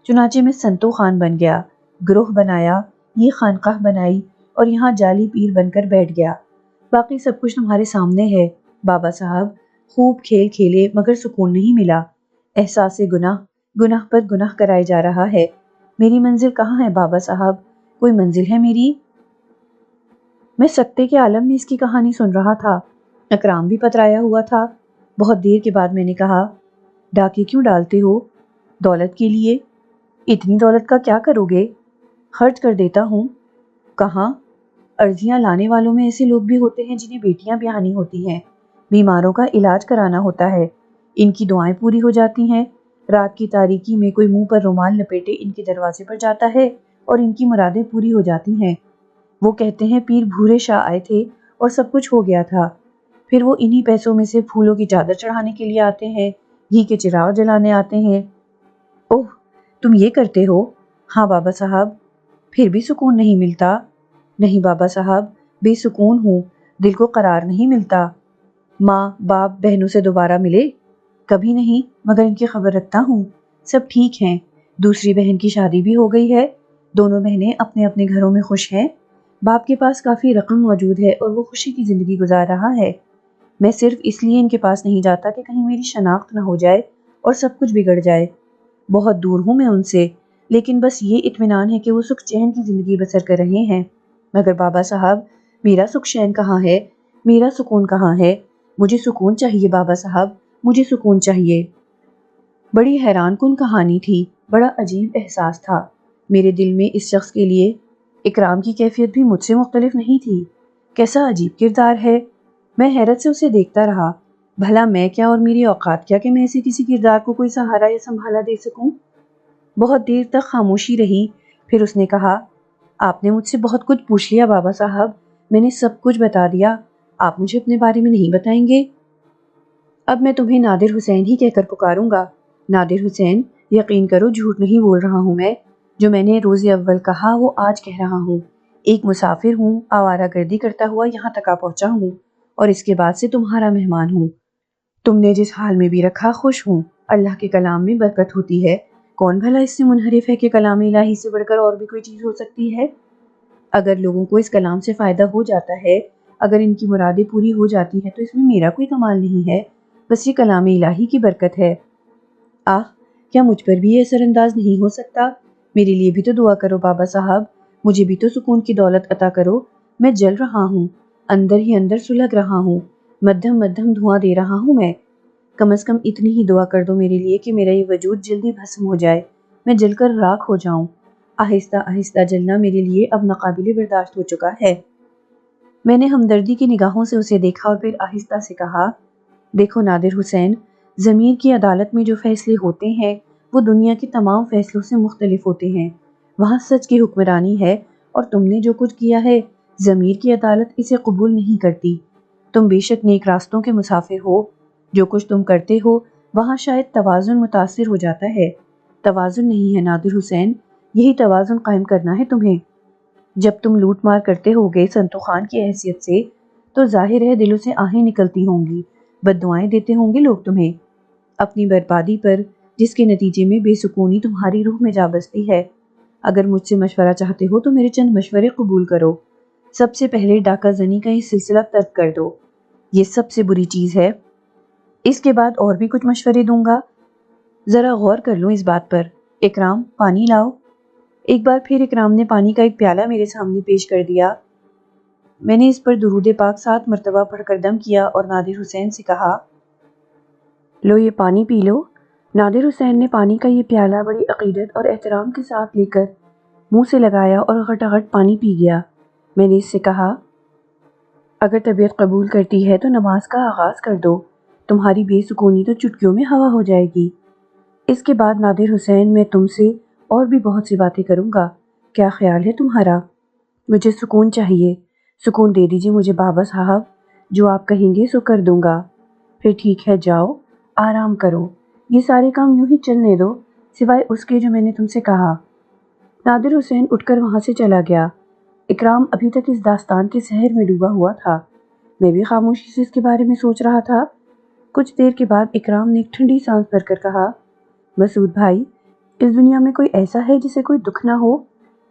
چنانچہ میں سنتو خان بن گیا، گروہ بنایا، یہ خانقاہ بنائی اور یہاں جعلی پیر بن کر بیٹھ گیا۔ باقی سب کچھ تمہارے سامنے ہے بابا صاحب، خوب کھیل کھیلے مگر سکون نہیں ملا، احساس گناہ گناہ پر گناہ کرائے جا رہا ہے۔ میری منزل کہاں ہے بابا صاحب؟ کوئی منزل ہے میری؟ میں سکتے کے عالم میں اس کی کہانی سن رہا تھا، اکرام بھی پترایا ہوا تھا۔ بہت دیر کے بعد میں نے کہا، ڈاکے کیوں ڈالتے ہو؟ دولت کے لیے؟ اتنی دولت کا کیا کرو گے؟ خرچ کر دیتا ہوں۔ کہاں؟ عرضیاں لانے والوں میں ایسے لوگ بھی ہوتے ہیں جنہیں بیٹیاں بیاہنی ہوتی ہیں، بیماروں کا علاج کرانا ہوتا ہے، ان کی دعائیں پوری ہو جاتی ہیں، رات کی تاریکی میں کوئی منہ پر رومال لپیٹے ان کے دروازے پر جاتا ہے اور ان کی مرادیں پوری ہو جاتی ہیں۔ وہ کہتے ہیں پیر بھورے شاہ آئے تھے اور سب کچھ ہو گیا تھا، پھر وہ انہی پیسوں میں سے پھولوں کی چادر چڑھانے کے لیے آتے ہیں، گھی کے چراغ جلانے آتے ہیں۔ اوہ، تم یہ کرتے ہو؟ ہاں بابا صاحب۔ پھر بھی سکون نہیں ملتا؟ نہیں بابا صاحب، بے سکون ہوں، دل کو قرار نہیں ملتا۔ ماں باپ بہنوں سے دوبارہ ملے؟ کبھی نہیں، مگر ان کی خبر رکھتا ہوں، سب ٹھیک ہیں، دوسری بہن کی شادی بھی ہو گئی ہے، دونوں بہنیں اپنے اپنے گھروں میں خوش ہیں، باپ کے پاس کافی رقم موجود ہے اور وہ خوشی کی زندگی گزار رہا ہے۔ میں صرف اس لیے ان کے پاس نہیں جاتا کہ کہیں میری شناخت نہ ہو جائے اور سب کچھ بگڑ جائے۔ بہت دور ہوں میں ان سے، لیکن بس یہ اطمینان ہے کہ وہ سکھ چین کی زندگی بسر کر رہے ہیں۔ مگر بابا صاحب، میرا سکھ چین کہاں ہے؟ میرا سکون کہاں ہے؟ مجھے سکون چاہیے بابا صاحب، مجھے سکون چاہیے۔ بڑی حیران کن کہانی تھی، بڑا عجیب احساس تھا میرے دل میں اس شخص کے لیے۔ اکرام کی کیفیت بھی مجھ سے مختلف نہیں تھی، کیسا عجیب کردار ہے۔ میں حیرت سے اسے دیکھتا رہا، بھلا میں کیا اور میری اوقات کیا کہ میں ایسے کسی کردار کو کوئی سہارا یا سنبھالا دے سکوں۔ بہت دیر تک خاموشی رہی، پھر اس نے کہا، آپ نے مجھ سے بہت کچھ پوچھ لیا بابا صاحب، میں نے سب کچھ بتا دیا، آپ مجھے اپنے بارے میں نہیں بتائیں گے؟ اب میں تمہیں نادر حسین ہی کہہ کر پکاروں گا۔ نادر حسین، یقین کرو جھوٹ نہیں بول رہا ہوں میں، جو میں نے روز اول کہا وہ آج کہہ رہا ہوں۔ ایک مسافر ہوں، آوارہ گردی کرتا ہوا یہاں تک آ پہنچا ہوں، اور اس کے بعد سے تمہارا مہمان ہوں۔ تم نے جس حال میں بھی رکھا خوش ہوں، اللہ کے کلام میں برکت ہوتی ہے، کون بھلا اس سے منحرف ہے کہ کلام الہی سے بڑھ کر اور بھی کوئی چیز ہو سکتی ہے؟ اگر لوگوں کو اس کلام سے فائدہ ہو جاتا ہے، اگر ان کی مرادیں پوری ہو جاتی ہیں تو اس میں میرا کوئی کمال نہیں ہے، بس یہ کلام الہی کی برکت ہے۔ آہ، کیا مجھ پر بھی یہ اثر انداز نہیں ہو سکتا؟ میرے لیے بھی تو دعا کرو بابا صاحب، مجھے بھی تو سکون کی دولت عطا کرو، میں جل رہا ہوں، اندر ہی اندر سلگ رہا ہوں، مدھم مدھم دھواں دے رہا ہوں میں۔ کم از کم اتنی ہی دعا کر دو میرے لیے کہ میرا یہ وجود جلدی بھسم ہو جائے، میں جل کر راکھ ہو جاؤں۔ آہستہ آہستہ جلنا میرے لیے اب ناقابل برداشت ہو چکا ہے۔ میں نے ہمدردی کی نگاہوں سے اسے دیکھا اور پھر آہستہ سے کہا، دیکھو نادر حسین، ضمیر کی عدالت میں جو فیصلے ہوتے ہیں وہ دنیا کے تمام فیصلوں سے مختلف ہوتے ہیں، وہاں سچ کی حکمرانی ہے، اور تم نے جو کچھ کیا ہے ضمیر کی عدالت اسے قبول نہیں کرتی۔ تم بے شک نیک راستوں کے مسافر ہو، جو کچھ تم کرتے ہو وہاں شاید توازن متاثر ہو جاتا ہے، توازن نہیں ہے نادر حسین، یہی توازن قائم کرنا ہے تمہیں۔ جب تم لوٹ مار کرتے ہوگے سنتو خان کی حیثیت سے تو ظاہر ہے دلوں سے آہیں نکلتی ہوں گی، بد دعائیں دیتے ہوں گے لوگ تمہیں اپنی بربادی پر، جس کے نتیجے میں بے سکونی تمہاری روح میں جا بستی ہے۔ اگر مجھ سے مشورہ چاہتے ہو تو میرے چند مشورے قبول کرو۔ سب سے پہلے ڈاکہ زنی کا یہ سلسلہ ترک کر دو، یہ سب سے بری چیز ہے۔ اس کے بعد اور بھی کچھ مشورے دوں گا، ذرا غور کر لو اس بات پر۔ اکرام، پانی لاؤ۔ ایک بار پھر اکرام نے پانی کا ایک پیالہ میرے سامنے پیش کر دیا۔ میں نے اس پر درود پاک 7 مرتبہ پڑھ کر دم کیا اور نادر حسین سے کہا، لو یہ پانی پی لو۔ نادر حسین نے پانی کا یہ پیالہ بڑی عقیدت اور احترام کے ساتھ لے کر منہ سے لگایا اور غٹاغٹ پانی پی گیا۔ میں نے اس سے کہا، اگر طبیعت قبول کرتی ہے تو نماز کا آغاز کر دو، تمہاری بے سکونی تو چٹکیوں میں ہوا ہو جائے گی۔ اس کے بعد نادر حسین میں تم سے اور بھی بہت سی باتیں کروں گا، کیا خیال ہے تمہارا؟ مجھے سکون چاہیے، سکون دے دیجیے مجھے بابا صاحب، جو آپ کہیں گے سو کر دوں گا۔ پھر ٹھیک ہے، جاؤ آرام کرو، یہ سارے کام یوں ہی چلنے دو، سوائے اس کے جو میں نے تم سے کہا۔ نادر حسین اٹھ کر وہاں سے چلا گیا۔ اکرام ابھی تک اس داستان کے سحر میں ڈوبا ہوا تھا۔ میں بھی خاموشی سے اس کے بارے میں سوچ رہا تھا۔ کچھ دیر کے بعد اکرام نے ایک ٹھنڈی سانس بھر کر کہا، مسعود بھائی، اس دنیا میں کوئی ایسا ہے جسے کوئی دکھ نہ ہو؟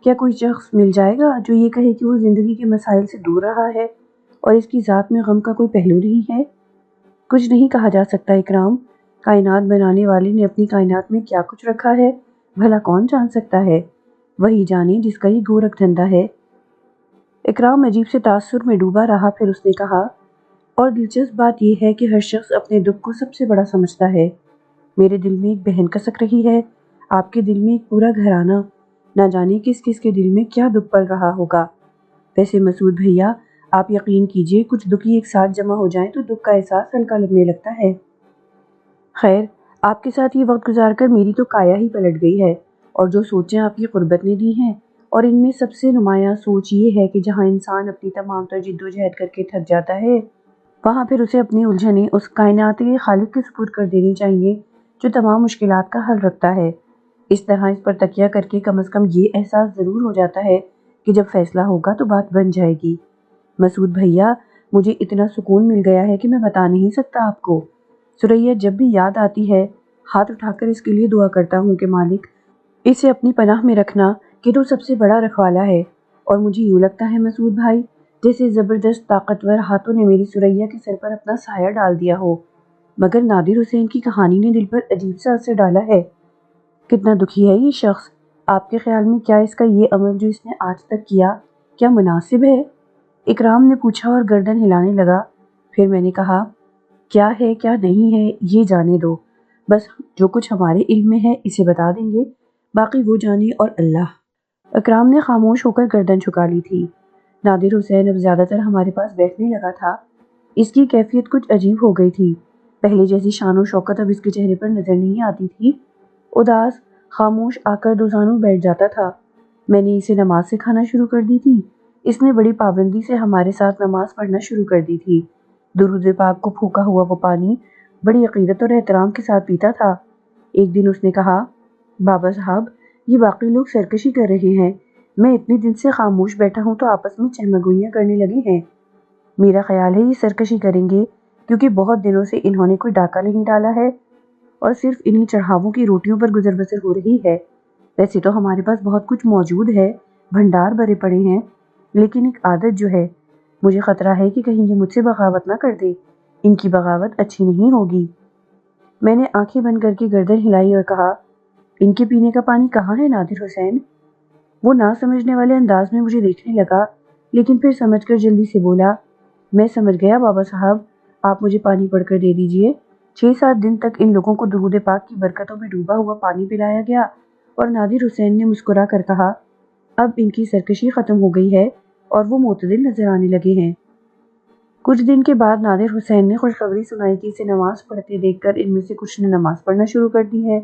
کیا کوئی شخص مل جائے گا جو یہ کہے کہ وہ زندگی کے مسائل سے دور رہا ہے اور اس کی ذات میں غم کا کوئی پہلو نہیں ہے؟ کچھ نہیں کہا جا سکتا اکرام۔ کائنات بنانے والے نے اپنی کائنات میں کیا کچھ رکھا ہے بھلا کون جان سکتا ہے؟ وہی جانے جس کا یہ گورکھ دھندا ہے۔ اکرام عجیب سے تاثر میں ڈوبا رہا، پھر اس نے کہا، اور دلچسپ بات یہ ہے کہ ہر شخص اپنے دکھ کو سب سے بڑا سمجھتا ہے۔ میرے دل میں ایک بہن کسک رہی ہے، آپ کے دل میں ایک پورا گھرانہ، نہ جانے کس کس کے دل میں کیا دکھ پل رہا ہوگا۔ ویسے مسعود بھیا، آپ یقین کیجئے کچھ دکھی ایک ساتھ جمع ہو جائیں تو دکھ کا احساس ہلکا لگنے لگتا ہے۔ خیر، آپ کے ساتھ یہ وقت گزار کر میری تو کایا ہی پلٹ گئی ہے، اور جو سوچیں آپ کی قربت نے دی ہیں، اور ان میں سب سے نمایاں سوچ یہ ہے کہ جہاں انسان اپنی تمام تر جد و جہد کر کے تھک جاتا ہے، وہاں پھر اسے اپنی الجھنیں اس کائنات کے خالق کے سپرد کر دینی چاہیے جو تمام مشکلات کا حل رکھتا ہے۔ اس طرح اس پر تکیہ کر کے کم از کم یہ احساس ضرور ہو جاتا ہے کہ جب فیصلہ ہوگا تو بات بن جائے گی۔ مسعود بھیا، مجھے اتنا سکون مل گیا ہے کہ میں بتا نہیں سکتا آپ کو۔ ثریا جب بھی یاد آتی ہے ہاتھ اٹھا کر اس کے لیے دعا کرتا ہوں کہ مالک اسے اپنی پناہ میں رکھنا کہ تو سب سے بڑا رکھوالا ہے۔ اور مجھے یوں لگتا ہے مسعود بھائی جیسے زبردست طاقتور ہاتھوں نے میری ثریا کے سر پر اپنا سایہ ڈال دیا ہو۔ مگر نادر حسین کی کہانی نے دل پر عجیب سا اثر ڈالا ہے۔ کتنا دکھی ہے یہ شخص۔ آپ کے خیال میں کیا اس کا یہ عمل جو اس نے آج تک کیا کیا مناسب ہے؟ اکرام نے پوچھا اور گردن ہلانے لگا۔ پھر میں نے کہا، کیا ہے کیا نہیں ہے یہ جانے دو، بس جو کچھ ہمارے علم میں ہے اسے بتا دیں گے، باقی وہ جانے اور اللہ۔ اکرام نے خاموش ہو کر گردن جھکا لی تھی۔ نادر حسین اب زیادہ تر ہمارے پاس بیٹھنے لگا تھا۔ اس کی کیفیت کچھ عجیب ہو گئی تھی۔ پہلے جیسی شان و شوکت اب اس کے چہرے پر نظر نہیں آتی تھی۔ اداس، خاموش آ کر دوزانوں بیٹھ جاتا تھا۔ میں نے اسے نماز سکھانا شروع کر دی تھی۔ اس نے بڑی پابندی سے ہمارے ساتھ نماز پڑھنا شروع کر دی تھی۔ درود پاک کو پھونکا ہوا وہ پانی بڑی عقیدت اور احترام کے ساتھ پیتا تھا۔ ایک دن اس نے کہا، بابا صاحب، یہ باقی لوگ سرکشی کر رہے ہیں، میں اتنے دن سے خاموش بیٹھا ہوں تو آپس میں چہمگوئیاں کرنے لگے ہیں۔ میرا خیال ہے یہ سرکشی کریں گے کیونکہ بہت دنوں سے انہوں نے کوئی ڈاکہ نہیں ڈالا ہے اور صرف انہی چڑھاووں کی روٹیوں پر گزر بسر ہو رہی ہے۔ ویسے تو ہمارے پاس بہت کچھ موجود ہے، بھنڈار بھرے پڑے ہیں، لیکن ایک عادت جو ہے، مجھے خطرہ ہے کہ کہیں یہ مجھ سے بغاوت نہ کر دے۔ ان کی بغاوت اچھی نہیں ہوگی۔ میں نے آنکھیں بند کر کے گردن ہلائی اور کہا، ان کے پینے کا پانی کہاں ہے نادر حسین؟ وہ نہ سمجھنے والے انداز میں مجھے دیکھنے لگا، لیکن پھر سمجھ کر جلدی سے بولا، میں سمجھ گیا بابا صاحب، آپ مجھے پانی پڑھ کر دے دیجئے۔ 6-7 دن تک ان لوگوں کو درود پاک کی برکتوں میں ڈوبا ہوا پانی پلایا گیا اور نادر حسین نے مسکرا کر کہا، اب ان کی سرکشی ختم ہو گئی ہے اور وہ معتدل نظر آنے لگے ہیں۔ کچھ دن کے بعد نادر حسین نے خوشخبری سنائی کہ اسے نماز پڑھتے دیکھ کر ان میں سے کچھ نے نماز پڑھنا شروع کر دی ہے۔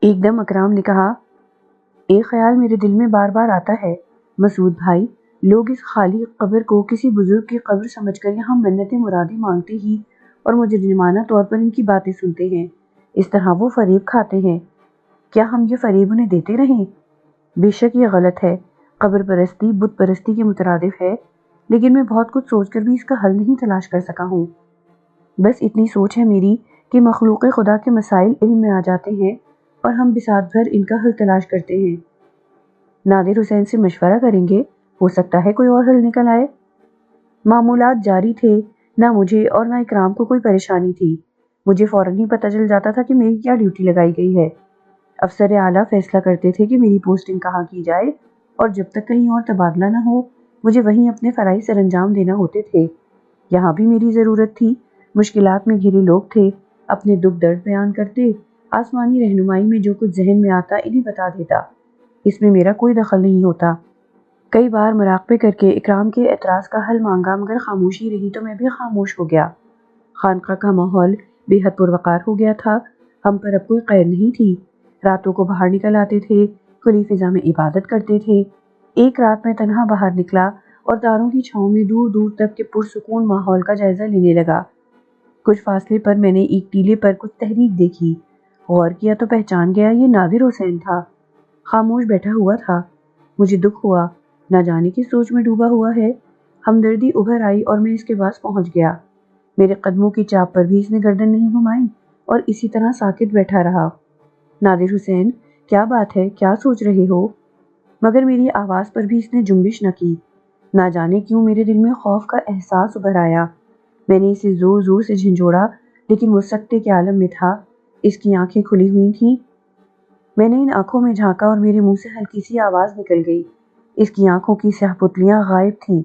ایک دم اکرام نے کہا، ایک خیال میرے دل میں بار بار آتا ہے مسعود بھائی، لوگ اس خالی قبر کو کسی بزرگ کی قبر سمجھ کر یہاں منتیں مرادیں مانگتے ہی اور مجرمانہ طور پر ان کی باتیں سنتے ہیں۔ اس طرح وہ فریب کھاتے ہیں۔ کیا ہم یہ فریب انہیں دیتے رہیں؟ بے شک یہ غلط ہے، قبر پرستی بت پرستی کے مترادف ہے، لیکن میں بہت کچھ سوچ کر بھی اس کا حل نہیں تلاش کر سکا ہوں۔ بس اتنی سوچ ہے میری کہ مخلوق خدا کے مسائل علم میں آ جاتے ہیں اور ہم بساط بھر ان کا حل تلاش کرتے ہیں۔ نادر حسین سے مشورہ کریں گے، ہو سکتا ہے کوئی اور حل نکل آئے۔ معمولات جاری تھے، نہ مجھے اور نہ اکرام کو کوئی پریشانی تھی۔ مجھے فوراً ہی پتہ چل جاتا تھا کہ میری کیا ڈیوٹی لگائی گئی ہے۔ افسر اعلیٰ فیصلہ کرتے تھے کہ میری پوسٹنگ کہاں کی جائے، اور جب تک کہیں اور تبادلہ نہ ہو مجھے وہیں اپنے فرائض سر انجام دینا ہوتے تھے۔ یہاں بھی میری ضرورت تھی۔ مشکلات میں گھرے لوگ تھے، اپنے دکھ درد بیان کرتے، آسمانی رہنمائی میں جو کچھ ذہن میں آتا انہیں بتا دیتا، اس میں میرا کوئی دخل نہیں ہوتا۔ کئی بار مراقبے کر کے اکرام کے اعتراض کا حل مانگا، مگر خاموشی رہی تو میں بھی خاموش ہو گیا۔ خانقاہ کا ماحول بے حد پروقار ہو گیا تھا۔ ہم پر اب کوئی قید نہیں تھی۔ راتوں کو باہر نکل آتے تھے، کھلی فضا میں عبادت کرتے تھے۔ ایک رات میں تنہا باہر نکلا اور تاروں کی چھاؤں میں دور دور تک کے پرسکون ماحول کا جائزہ لینے لگا۔ کچھ فاصلے پر میں نے ایک ٹیلے پر کچھ تحریک دیکھی۔ غور کیا تو پہچان گیا یہ نادر حسین تھا۔ خاموش بیٹھا ہوا تھا۔ مجھے دکھ ہوا، نہ جانے کی سوچ میں ڈوبا ہوا ہے۔ ہمدردی ابھر آئی اور میں اس کے پاس پہنچ گیا۔ میرے قدموں کی چاپ پر بھی اس نے گردن نہیں گھمائی اور اسی طرح ساکت بیٹھا رہا۔ نادر حسین، کیا بات ہے؟ کیا سوچ رہے ہو؟ مگر میری آواز پر بھی اس نے جنبش نہ کی۔ نہ جانے کیوں میرے دل میں خوف کا احساس ابھر آیا۔ میں نے اسے زور زور سے جھنجھوڑا لیکن وہ سکتے کے عالم میں تھا۔ اس کی آنکھیں کھلی ہوئی تھیں۔ میں نے ان آنکھوں میں جھانکا اور میرے منہ سے ہلکی سی آواز نکل گئی۔ اس کی آنکھوں کی سیاہ پتلیاں غائب تھیں۔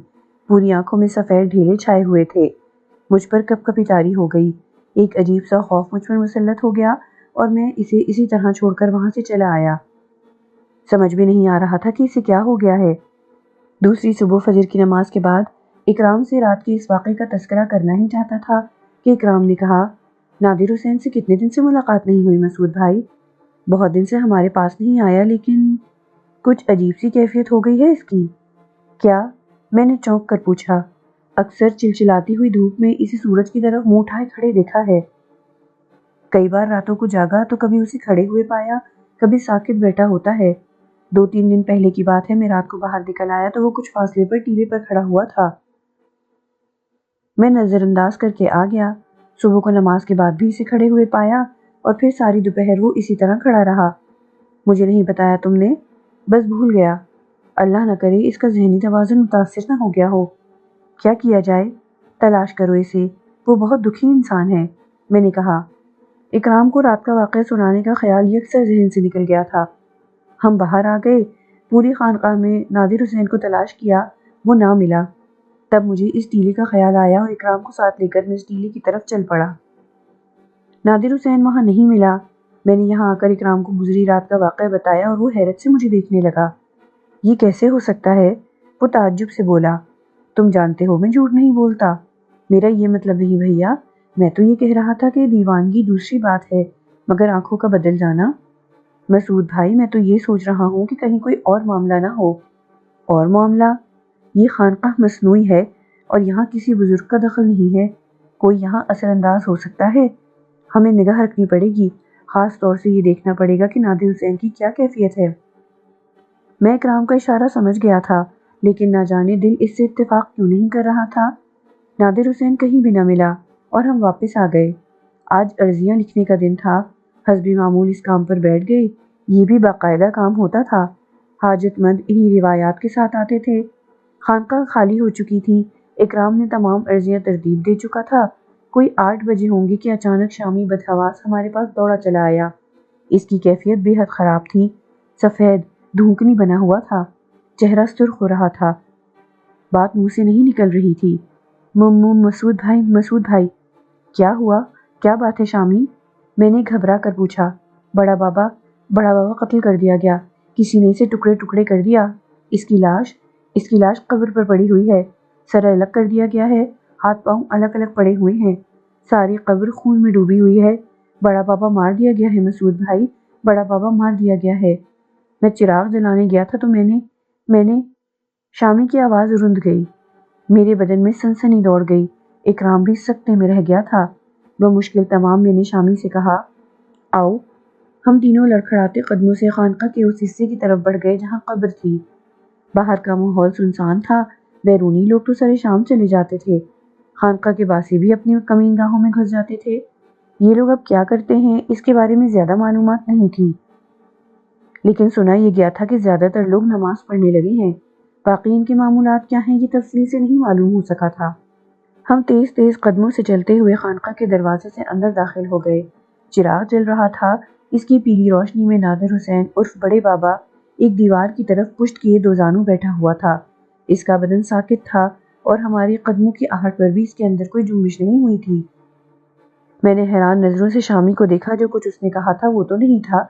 پوری آنکھوں میں سفید ڈھیلے چھائے ہوئے تھے۔ مجھ پر کپ کپی طاری ہو گئی۔ ایک عجیب سا خوف مجھ پر مسلط ہو گیا اور میں اسے اسی طرح چھوڑ کر وہاں سے چلا آیا۔ سمجھ بھی نہیں آ رہا تھا کہ اسے کیا ہو گیا ہے۔ دوسری صبح فجر کی نماز کے بعد اکرام سے رات کے اس واقعے کا تذکرہ کرنا ہی چاہتا تھا کہ اکرام نے کہا، نادر حسین سے کتنے دن سے ملاقات نہیں ہوئی مسعود بھائی؟ بہت دن سے ہمارے پاس نہیں آیا، لیکن کچھ عجیب سی کیفیت ہو گئی ہے اس کی۔ کیا؟ میں نے چونک کر پوچھا۔ اکثر چلچلاتی ہوئی دھوپ میں اسے سورج کی طرف منہ اٹھائے کھڑے دیکھا ہے۔ کئی بار راتوں کو جاگا تو کبھی اسے کھڑے ہوئے پایا، کبھی ساکت بیٹھا ہوتا ہے۔ 2-3 دن پہلے کی بات ہے، میں رات کو باہر نکل آیا تو وہ کچھ فاصلے پر ٹیلے پر کھڑا ہوا تھا۔ میں نظر انداز کر کے آ گیا۔ صبح کو نماز کے بعد بھی اسے کھڑے ہوئے پایا اور پھر ساری دوپہر وہ اسی طرح کھڑا رہا۔ مجھے نہیں بتایا تم نے؟ بس بھول گیا۔ اللہ نہ کرے اس کا ذہنی توازن متاثر نہ ہو گیا ہو۔ کیا کیا جائے؟ تلاش کرو اسے، وہ بہت دکھی انسان ہے، میں نے کہا۔ اکرام کو رات کا واقعہ سنانے کا خیال یکسر ذہن سے نکل گیا تھا۔ ہم باہر آ گئے، پوری خانقاہ میں نادر حسین کو تلاش کیا، وہ نہ ملا۔ تب مجھے اس ٹیلے کا خیال آیا اور اکرام کو ساتھ لے کر میں اس ٹیلے کی طرف چل پڑا۔ نادر حسین وہاں نہیں ملا۔ میں نے یہاں آ کر اکرام کو گزری رات کا واقعہ بتایا اور وہ حیرت سے مجھے دیکھنے لگا۔ یہ کیسے ہو سکتا ہے؟ وہ تعجب سے بولا۔ تم جانتے ہو میں جھوٹ نہیں بولتا۔ میرا یہ مطلب نہیں بھیا، میں تو یہ کہہ رہا تھا کہ دیوانگی دوسری بات ہے، مگر آنکھوں کا بدل جانا۔ مسعود بھائی، میں تو یہ سوچ رہا ہوں کہ کہیں کوئی اور معاملہ نہ ہو۔ اور معاملہ؟ یہ خانقاہ مصنوعی ہے اور یہاں کسی بزرگ کا دخل نہیں ہے۔ کوئی یہاں اثر انداز ہو سکتا ہے۔ ہمیں نگاہ رکھنی پڑے گی، خاص طور سے یہ دیکھنا پڑے گا کہ نادر حسین کی کیا کیفیت ہے۔ میں اکرام کا اشارہ سمجھ گیا تھا، لیکن نہ جانے دل اس سے اتفاق کیوں نہیں کر رہا تھا۔ نادر حسین کہیں بھی نہ ملا اور ہم واپس آ گئے۔ آج عرضیاں لکھنے کا دن تھا۔ حسب معمول اس کام پر بیٹھ گئے۔ یہ بھی باقاعدہ کام ہوتا تھا۔ حاجت مند انہی روایات کے ساتھ آتے تھے۔ خانقاہ خالی ہو چکی تھی۔ اکرام نے تمام عرضیاں ترتیب دے چکا تھا۔ کوئی 8 بجے ہوں گے کہ اچانک شامی بدحواس ہمارے پاس دوڑا چلا آیا۔ اس کی کیفیت بے حد خراب تھی۔ سفید دھونکنی بنا ہوا تھا، چہرہ سرخ ہو رہا تھا، بات منہ سے نہیں نکل رہی تھی۔ مسعود بھائی، کیا ہوا؟ کیا بات ہے شامی؟ میں نے گھبرا کر پوچھا۔ بڑا بابا قتل کر دیا گیا، کسی نے اسے ٹکڑے ٹکڑے کر دیا۔ اس کی لاش قبر پر پڑی ہوئی ہے، سر الگ کر دیا گیا ہے، ہاتھ پاؤں الگ الگ پڑے ہوئے ہیں، ساری قبر خون میں ڈوبی ہوئی ہے۔ بڑا بابا مار دیا گیا ہے مسعود بھائی، بڑا بابا مار دیا گیا ہے۔ میں چراغ جلانے گیا تھا تو میں نے شامی کی آواز رند گئی۔ میرے بدن میں سنسنی دوڑ گئی۔ اکرام بھی سکتے میں رہ گیا تھا۔ بمشکل تمام میں نے شامی سے کہا، آؤ۔ ہم تینوں لڑکھڑاتے قدموں سے خانقاہ کے اس حصے کی طرف بڑھ گئے جہاں قبر تھی۔ باہر کا ماحول سنسان تھا، بیرونی لوگ تو سرے شام چلے جاتے تھے۔ خانقاہ کے باسی بھی اپنی کمین گاہوں میں گھس جاتے تھے۔ یہ لوگ اب کیا کرتے ہیں اس کے بارے میں زیادہ معلومات نہیں تھی، لیکن سنا یہ گیا تھا کہ زیادہ تر لوگ نماز پڑھنے لگے ہیں۔ باقی ان کے معمولات کیا ہیں یہ تفصیل سے نہیں معلوم ہو سکا تھا۔ ہم تیز تیز قدموں سے چلتے ہوئے خانقاہ کے دروازے سے اندر داخل ہو گئے۔ چراغ جل رہا تھا، اس کی پیلی روشنی میں نادر حسین عرف بڑے بابا ایک دیوار کی طرف پشت کیے دو زانوں بیٹھا ہوا تھا۔ اس کا بدن ساکت تھا اور ہماری قدموں کی آہٹ پر بھی اس کے اندر کوئی جنبش نہیں ہوئی تھی۔ میں نے حیران نظروں سے شامی کو دیکھا۔ جو کچھ اس نے کہا تھا وہ تو نہیں تھا،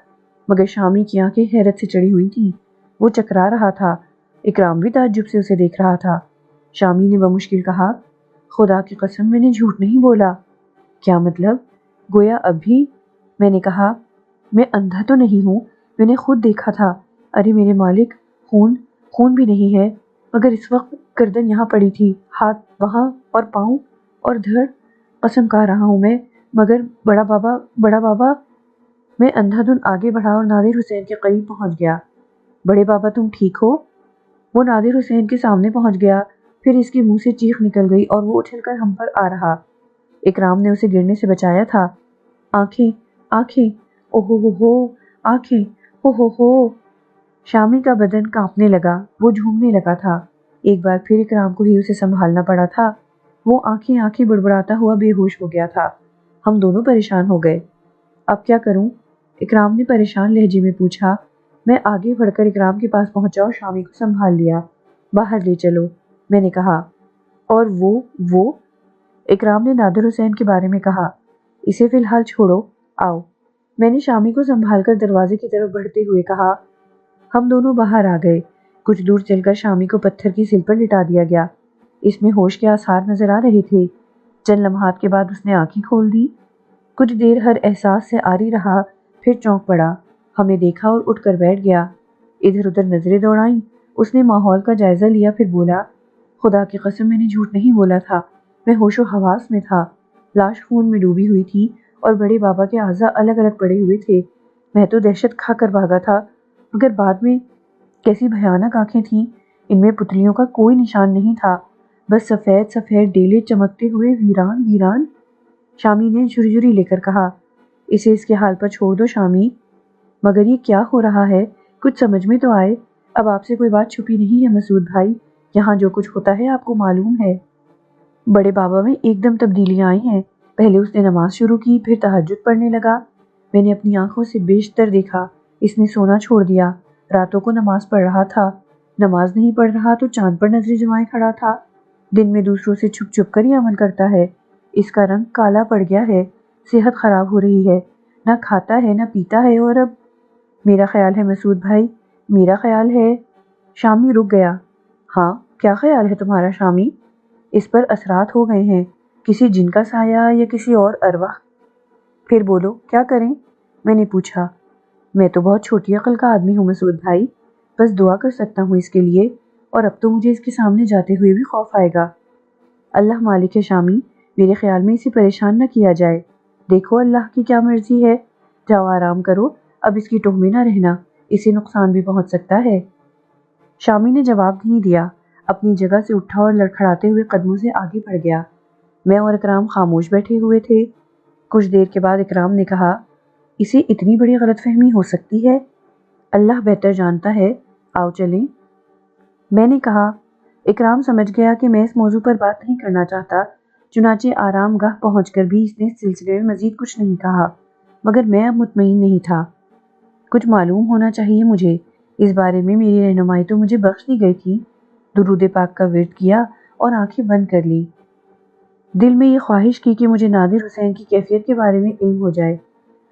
مگر شامی کی آنکھیں حیرت سے چڑھی ہوئی تھیں۔ وہ چکرا رہا تھا۔ اکرام بھی تعجب سے اسے دیکھ رہا تھا۔ شامی نے بمشکل کہا، خدا کی قسم میں نے جھوٹ نہیں بولا۔ کیا مطلب؟ گویا اب بھی؟ میں نے کہا، میں اندھا تو نہیں ہوں، میں نے خود دیکھا تھا۔ ارے میرے مالک، خون بھی نہیں ہے، مگر اس وقت گردن یہاں پڑی تھی، ہاتھ وہاں اور پاؤں اور دھڑ۔ قسم کھا رہا ہوں میں، مگر بڑا بابا۔ میں اندھا دھند آگے بڑھا اور نادر حسین کے قریب پہنچ گیا۔ بڑے بابا تم ٹھیک ہو؟ وہ نادر حسین کے سامنے پہنچ گیا، پھر اس کے منہ سے چیخ نکل گئی اور وہ اچھل کر ہم پر آ رہا۔ اکرام نے اسے گرنے سے بچایا تھا۔ آنکھیں آنکھیں اوہو ہو، آنکھیں ہو۔ شامی کا بدن کانپنے لگا، وہ جھومنے لگا تھا۔ ایک بار پھر اکرام کو ہی اسے سنبھالنا پڑا تھا۔ وہ آنکھیں بڑبڑاتا ہوا بے ہوش ہو گیا تھا۔ ہم دونوں پریشان ہو گئے۔ اب کیا کروں؟ اکرام نے پریشان لہجے میں پوچھا۔ میں آگے بڑھ کر اکرام کے پاس پہنچا اور شامی کو سنبھال لیا۔ باہر لے چلو، میں نے کہا۔ اور وہ اکرام نے نادر حسین کے بارے میں کہا۔ اسے فی الحال چھوڑو، آؤ، میں نے شامی کو سنبھال کر دروازے کی طرف بڑھتے ہوئے کہا۔ ہم دونوں باہر آ گئے۔ کچھ دور چل کر شامی کو پتھر کی سل پر لٹا دیا گیا۔ اس میں ہوش کے آثار نظر آ رہے تھے۔ چند لمحات کے بعد اس نے آنکھیں کھول دی۔ کچھ دیر ہر احساس سے عاری رہا، پھر چونک پڑا، ہمیں دیکھا اور اٹھ کر بیٹھ گیا۔ ادھر ادھر نظریں دوڑائیں۔ اس نے ماحول کا جائزہ لیا، پھر بولا، خدا کی قسم میں نے جھوٹ نہیں بولا تھا، میں ہوش و حواس میں تھا۔ لاش خون میں ڈوبی ہوئی تھی اور بڑے بابا کے اعضاء الگ الگ پڑے ہوئے تھے۔ میں تو دہشت کھا کر بھاگا تھا، مگر بعد میں کیسی بھیانک آنکھیں تھیں، ان میں پتلیوں کا کوئی نشان نہیں تھا، بس سفید سفید ڈیلے چمکتے ہوئے ویران۔ شامی نے جھرجھری لے کر کہا۔ اسے اس کے حال پر چھوڑ دو شامی۔ مگر یہ کیا ہو رہا ہے؟ کچھ سمجھ میں تو آئے۔ اب آپ سے کوئی بات چھپی نہیں ہے مسعود بھائی، یہاں جو کچھ ہوتا ہے آپ کو معلوم ہے۔ بڑے بابا میں ایک دم تبدیلیاں آئی ہیں۔ پہلے اس نے نماز شروع کی، پھر تہجد پڑھنے لگا۔ میں نے اپنی آنکھوں سے بیشتر دیکھا، اس نے سونا چھوڑ دیا۔ راتوں کو نماز پڑھ رہا تھا، نماز نہیں پڑھ رہا تو چاند پر نظریں جمائے کھڑا تھا۔ دن میں دوسروں سے چھپ چھپ کر ہی عمل کرتا ہے۔ اس کا رنگ کالا پڑ گیا ہے، صحت خراب ہو رہی ہے، نہ کھاتا ہے نہ پیتا ہے، اور اب میرا خیال ہے مسعود بھائی، میرا خیال ہے۔ شامی رک گیا۔ ہاں، کیا خیال ہے تمہارا شامی؟ اس پر اثرات ہو گئے ہیں، کسی جن کا سایہ یا کسی اور ارواح؟ پھر بولو، کیا کریں؟ میں نے پوچھا۔ میں تو بہت چھوٹی عقل کا آدمی ہوں مسعود بھائی، بس دعا کر سکتا ہوں اس کے لیے، اور اب تو مجھے اس کے سامنے جاتے ہوئے بھی خوف آئے گا۔ اللہ مالک ہے شامی، میرے خیال میں اسے پریشان نہ کیا جائے۔ دیکھو اللہ کی کیا مرضی ہے، جاؤ آرام کرو، اب اس کی ٹوہ میں نہ رہنا، اسے نقصان بھی پہنچ سکتا ہے۔ شامی نے جواب نہیں دیا، اپنی جگہ سے اٹھا اور لڑکھڑاتے ہوئے قدموں سے آگے بڑھ گیا۔ میں اور اکرام خاموش بیٹھے ہوئے تھے۔ کچھ دیر کے بعد اکرام نے کہا، اسے اتنی بڑی غلط فہمی ہو سکتی ہے؟ اللہ بہتر جانتا ہے، آؤ چلیں۔ میں نے کہا۔ اکرام سمجھ گیا کہ میں اس موضوع پر بات نہیں کرنا چاہتا، چنانچہ آرام گاہ پہنچ کر بھی اس نے اس سلسلے میں مزید کچھ نہیں کہا، مگر میں اب مطمئن نہیں تھا۔ کچھ معلوم ہونا چاہیے مجھے، اس بارے میں میری رہنمائی تو مجھے بخش دی گئی تھی۔ درود پاک کا ورد کیا اور آنکھیں بند کر لی۔ دل میں یہ خواہش کی کہ مجھے نادر حسین کی کیفیت کے بارے میں علم ہو جائے۔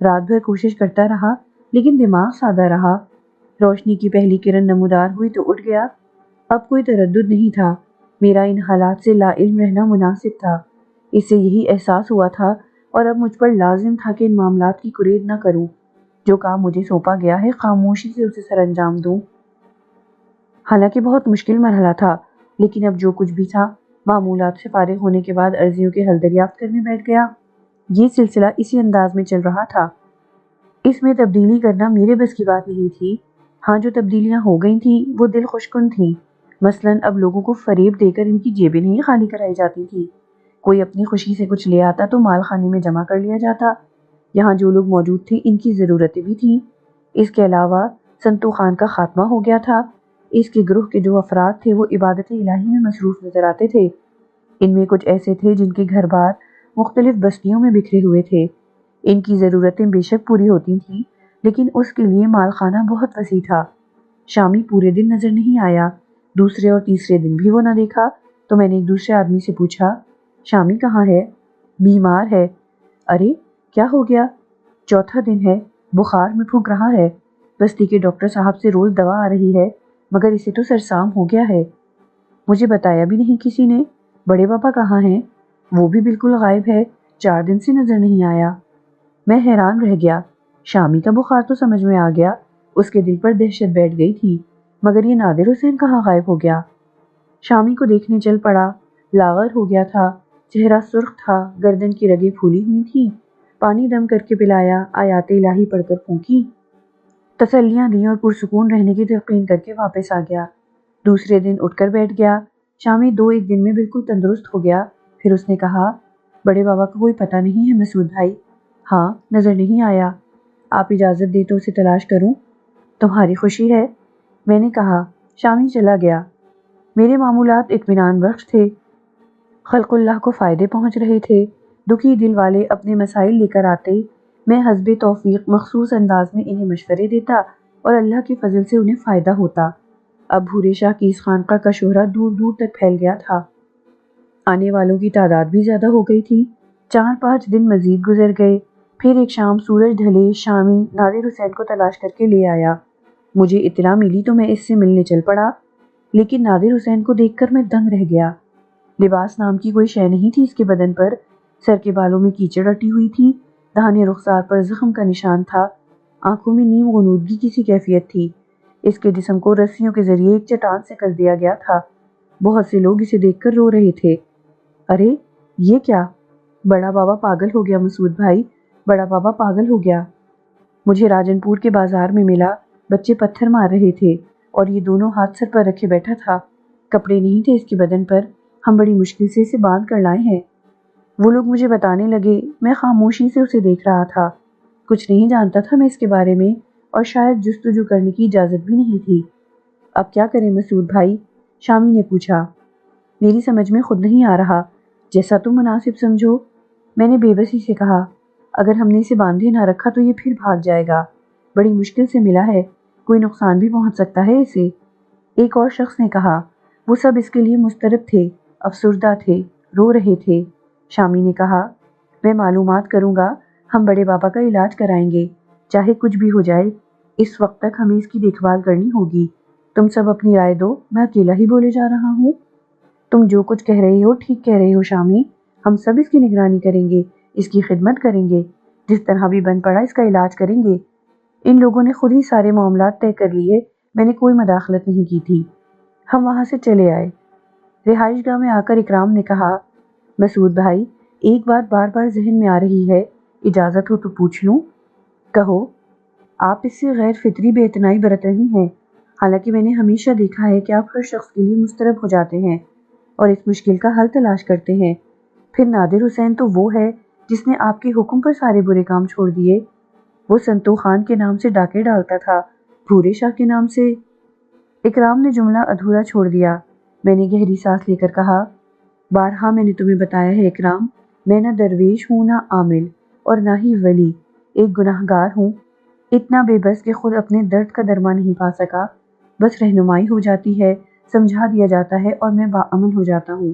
رات بھر کوشش کرتا رہا، لیکن دماغ سادہ رہا۔ روشنی کی پہلی کرن نمودار ہوئی تو اٹھ گیا۔ اب کوئی تردد نہیں تھا، میرا ان حالات سے لا علم رہنا مناسب تھا۔ اس سے یہی احساس ہوا تھا، اور اب مجھ پر لازم تھا کہ ان معاملات کی کڑید نہ کروں۔ جو کام مجھے سونپا گیا ہے خاموشی سے اسے سر انجام دوں۔ حالانکہ بہت مشکل مرحلہ تھا، لیکن اب جو کچھ بھی تھا، معمولات سے فارغ ہونے کے بعد عرضیوں کے حل دریافت کرنے بیٹھ گیا۔ یہ سلسلہ اسی انداز میں چل رہا تھا۔ اس میں تبدیلی کرنا میرے بس کی بات نہیں تھی۔ ہاں، جو تبدیلیاں ہو گئی تھیں وہ دل خوشکن تھیں۔ مثلاً اب لوگوں کو فریب دے کر ان کی جیبیں نہیں خالی کرائی جاتی تھی۔ کوئی اپنی خوشی سے کچھ لے آتا تو مال خانے میں جمع کر لیا جاتا۔ یہاں جو لوگ موجود تھے ان کی ضرورتیں بھی تھیں۔ اس کے علاوہ سنتو خان کا خاتمہ ہو گیا تھا۔ اس کے گروہ کے جو افراد تھے وہ عبادت الہی میں مصروف نظر آتے تھے۔ ان میں کچھ ایسے تھے جن کے گھر بار مختلف بستیوں میں بکھرے ہوئے تھے۔ ان کی ضرورتیں بے شک پوری ہوتی تھیں، لیکن اس کے لیے مال خانہ بہت وسیع تھا۔ شامی پورے دن نظر نہیں آیا۔ دوسرے اور تیسرے دن بھی وہ نہ دیکھا، تو میں نے ایک دوسرے آدمی سے پوچھا، شامی کہاں ہے؟ بیمار ہے۔ ارے کیا ہو گیا؟ چوتھا دن ہے، بخار میں پھونک رہا ہے۔ بستی کے ڈاکٹر صاحب سے روز دوا آ رہی ہے، مگر اسے تو سرسام ہو گیا ہے۔ مجھے بتایا بھی نہیں کسی نے۔ بڑے پاپا کہاں ہیں؟ وہ بھی بالکل غائب ہے، 4 دن سے نظر نہیں آیا۔ میں حیران رہ گیا۔ شامی کا بخار تو سمجھ میں آ گیا، اس کے دل پر دہشت بیٹھ گئی تھی، مگر یہ نادر حسین کہاں غائب ہو گیا؟ شامی کو دیکھنے چل پڑا۔ لاغر ہو گیا تھا، چہرہ سرخ تھا، گردن کی رگیں پھولی ہوئی تھیں، پانی دم کر کے پلایا، آیات الہی پڑھ کر پھونکی، تسلیاں دیں اور پرسکون رہنے کی تلقین کر کے واپس آ گیا۔ دوسرے دن اٹھ کر بیٹھ گیا۔ شامی 2-1 دن میں بالکل تندرست ہو گیا۔ پھر اس نے کہا، بڑے بابا کا کوئی پتہ نہیں ہے مسعود بھائی؟ ہاں، نظر نہیں آیا۔ آپ اجازت دیں تو اسے تلاش کروں؟ تمہاری خوشی ہے، میں نے کہا۔ شامی چلا گیا۔ میرے معمولات اطمینان بخش تھے، خلق اللہ کو فائدے پہنچ رہے تھے۔ دکھی دل والے اپنے مسائل لے کر آتے، میں حسب توفیق مخصوص انداز میں انہیں مشورے دیتا اور اللہ کے فضل سے انہیں فائدہ ہوتا۔ اب بھورے شاہ کی اس خانقاہ کا شہرہ دور دور تک پھیل گیا تھا۔ آنے والوں کی تعداد بھی زیادہ ہو گئی تھی۔ 4-5 دن مزید گزر گئے۔ پھر ایک شام سورج ڈھلے شامی نادر حسین کو تلاش کر کے لے آیا۔ مجھے اطلاع ملی تو میں اس سے ملنے چل پڑا، لیکن نادر حسین کو دیکھ کر میں دنگ رہ گیا۔ لباس نام کی کوئی شے نہیں تھی اس کے بدن پر، سر کے بالوں میں کیچڑ اٹی ہوئی تھی، دہانے رخسار پر زخم کا نشان تھا، آنکھوں میں نیم غنودگی کی سی کیفیت تھی۔ اس کے جسم کو رسیوں کے ذریعے ایک چٹان سے کس دیا گیا تھا۔ بہت سے لوگ اسے دیکھ کر رو رہے تھے۔ ارے یہ کیا؟ بڑا بابا پاگل ہو گیا مسعود بھائی، بڑا بابا پاگل ہو گیا۔ مجھے راجن پور کے بازار میں ملا، بچے پتھر مار رہے تھے اور یہ دونوں ہاتھ سر پر رکھے بیٹھا تھا۔ کپڑے نہیں تھے اس کے بدن پر، ہم بڑی مشکل سے اسے باندھ کر لائے ہیں۔ وہ لوگ مجھے بتانے لگے، میں خاموشی سے اسے دیکھ رہا تھا۔ کچھ نہیں جانتا تھا میں اس کے بارے میں، اور شاید جستجو کرنے کی اجازت بھی نہیں تھی۔ اب کیا کریں مسعود بھائی؟ شامی نے پوچھا۔ میری سمجھ میں خود نہیں آ رہا، جیسا تم مناسب سمجھو، میں نے بے بسی سے کہا۔ اگر ہم نے اسے باندھے نہ رکھا تو یہ پھر بھاگ جائے گا، بڑی مشکل سے ملا ہے، کوئی نقصان بھی پہنچ سکتا ہے اسے۔ ایک اور شخص نے کہا، وہ سب اس کے لیے مضطرب تھے، افسردہ تھے، رو رہے تھے۔ شامی نے کہا، میں معلومات کروں گا، ہم بڑے بابا کا علاج کرائیں گے، چاہے کچھ بھی ہو جائے۔ اس وقت تک ہمیں اس کی دیکھ بھال کرنی ہوگی۔ تم سب اپنی رائے دو، میں اکیلا ہی بولے جا رہا ہوں؟ تم جو کچھ کہہ رہے ہو ٹھیک کہہ رہے ہو شامی، ہم سب اس کی نگرانی کریں گے، اس کی خدمت کریں گے، جس طرح بھی بن پڑا اس کا علاج کریں گے۔ ان لوگوں نے خود ہی سارے معاملات طے کر لیے، میں نے کوئی مداخلت نہیں کی تھی۔ ہم وہاں سے چلے آئے۔ رہائش گاہ میں آ کر اکرام نے کہا، مسعود بھائی ایک بات بار بار ذہن میں آ رہی ہے، اجازت ہو تو پوچھ لوں؟ کہو۔ آپ اس سے غیر فطری بے اعتنائی برت رہی ہیں، حالانکہ میں نے ہمیشہ دیکھا ہے کہ آپ ہر شخص کے لیے مضطرب ہو جاتے ہیں اور اس مشکل کا حل تلاش کرتے ہیں۔ پھر نادر حسین تو وہ ہے جس نے آپ کے حکم پر سارے برے کام چھوڑ دیے۔ وہ سنتو خان کے نام سے ڈاکے ڈالتا تھا، بھورے شاہ کے نام سے۔ اکرام نے جملہ ادھورا چھوڑ دیا۔ میں نے گہری سانس لے کر کہا، بارہا میں نے تمہیں بتایا ہے اکرام، میں نہ درویش ہوں نہ عامل اور نہ ہی ولی، ایک گناہگار ہوں، اتنا بے بس کہ خود اپنے درد کا درمان نہیں پا سکا۔ بس رہنمائی ہو جاتی ہے، سمجھا دیا جاتا ہے اور میں باعمل ہو جاتا ہوں۔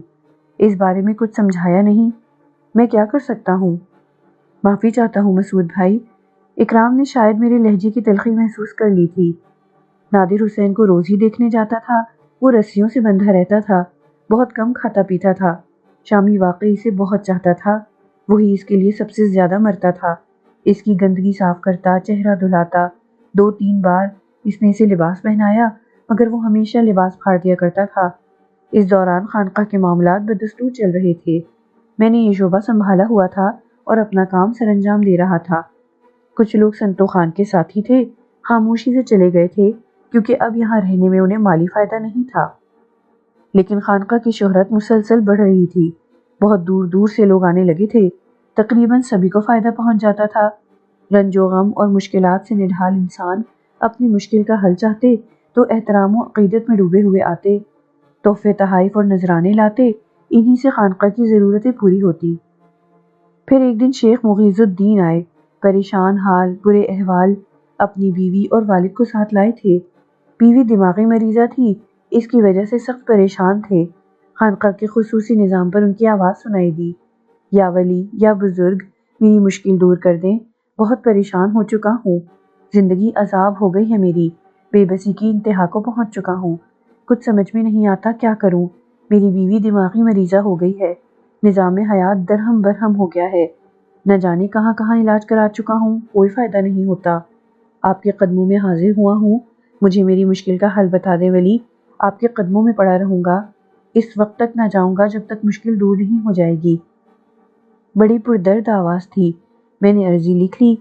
اس بارے میں کچھ سمجھایا نہیں، میں کیا کر سکتا ہوں؟ معافی چاہتا ہوں مسعود بھائی۔ اکرام نے شاید میرے لہجے کی تلخی محسوس کر لی تھی۔ نادر حسین کو روز ہی دیکھنے جاتا تھا، وہ رسیوں سے بندھا رہتا تھا، بہت کم کھاتا پیتا تھا۔ شامی واقعی اسے بہت چاہتا تھا، وہی اس کے لیے سب سے زیادہ مرتا تھا، اس کی گندگی صاف کرتا، چہرہ دھلاتا۔ 2-3 بار اس نے اسے لباس پہنایا، مگر وہ ہمیشہ لباس پھاڑ دیا کرتا تھا۔ اس دوران خانقاہ کے معاملات بدستور چل رہے تھے۔ میں نے یہ شعبہ سنبھالا ہوا تھا اور اپنا کام سر انجام دے رہا تھا۔ کچھ لوگ سنتو خان کے ساتھی تھے، خاموشی سے چلے گئے تھے کیونکہ اب یہاں رہنے میں انہیں مالی فائدہ نہیں تھا، لیکن خانقاہ کی شہرت مسلسل بڑھ رہی تھی، بہت دور دور سے لوگ آنے لگے تھے، تقریباً سبھی کو فائدہ پہنچ جاتا تھا۔ رنج و غم اور مشکلات سے نڈھال انسان اپنی مشکل کا حل چاہتے تو احترام و عقیدت میں ڈوبے ہوئے آتے، تحفے تحائف اور نذرانے لاتے، انہی سے خانقاہ کی ضرورتیں پوری ہوتی۔ پھر ایک دن شیخ مغیث الدین آئے، پریشان حال، برے احوال، اپنی بیوی اور والد کو ساتھ لائے تھے۔ بیوی دماغی مریضہ تھی، اس کی وجہ سے سخت پریشان تھے۔ خانقاہ کے خصوصی نظام پر ان کی آواز سنائی دی، یا ولی یا بزرگ میری مشکل دور کر دیں، بہت پریشان ہو چکا ہوں، زندگی عذاب ہو گئی ہے میری، بے بسی کی انتہا کو پہنچ چکا ہوں، کچھ سمجھ میں نہیں آتا کیا کروں، میری بیوی دماغی مریضہ ہو گئی ہے، نظام حیات درہم برہم ہو گیا ہے، نہ جانے کہاں کہاں علاج کرا چکا ہوں، کوئی فائدہ نہیں ہوتا، آپ کے قدموں میں حاضر ہوا ہوں، مجھے میری مشکل کا حل بتا دیں ولی، آپ کے قدموں میں پڑا رہوں گا، اس وقت تک نہ جاؤں گا جب تک مشکل دور نہیں ہو جائے گی۔ بڑی پردرد آواز تھی، میں نے عرضی لکھ لی۔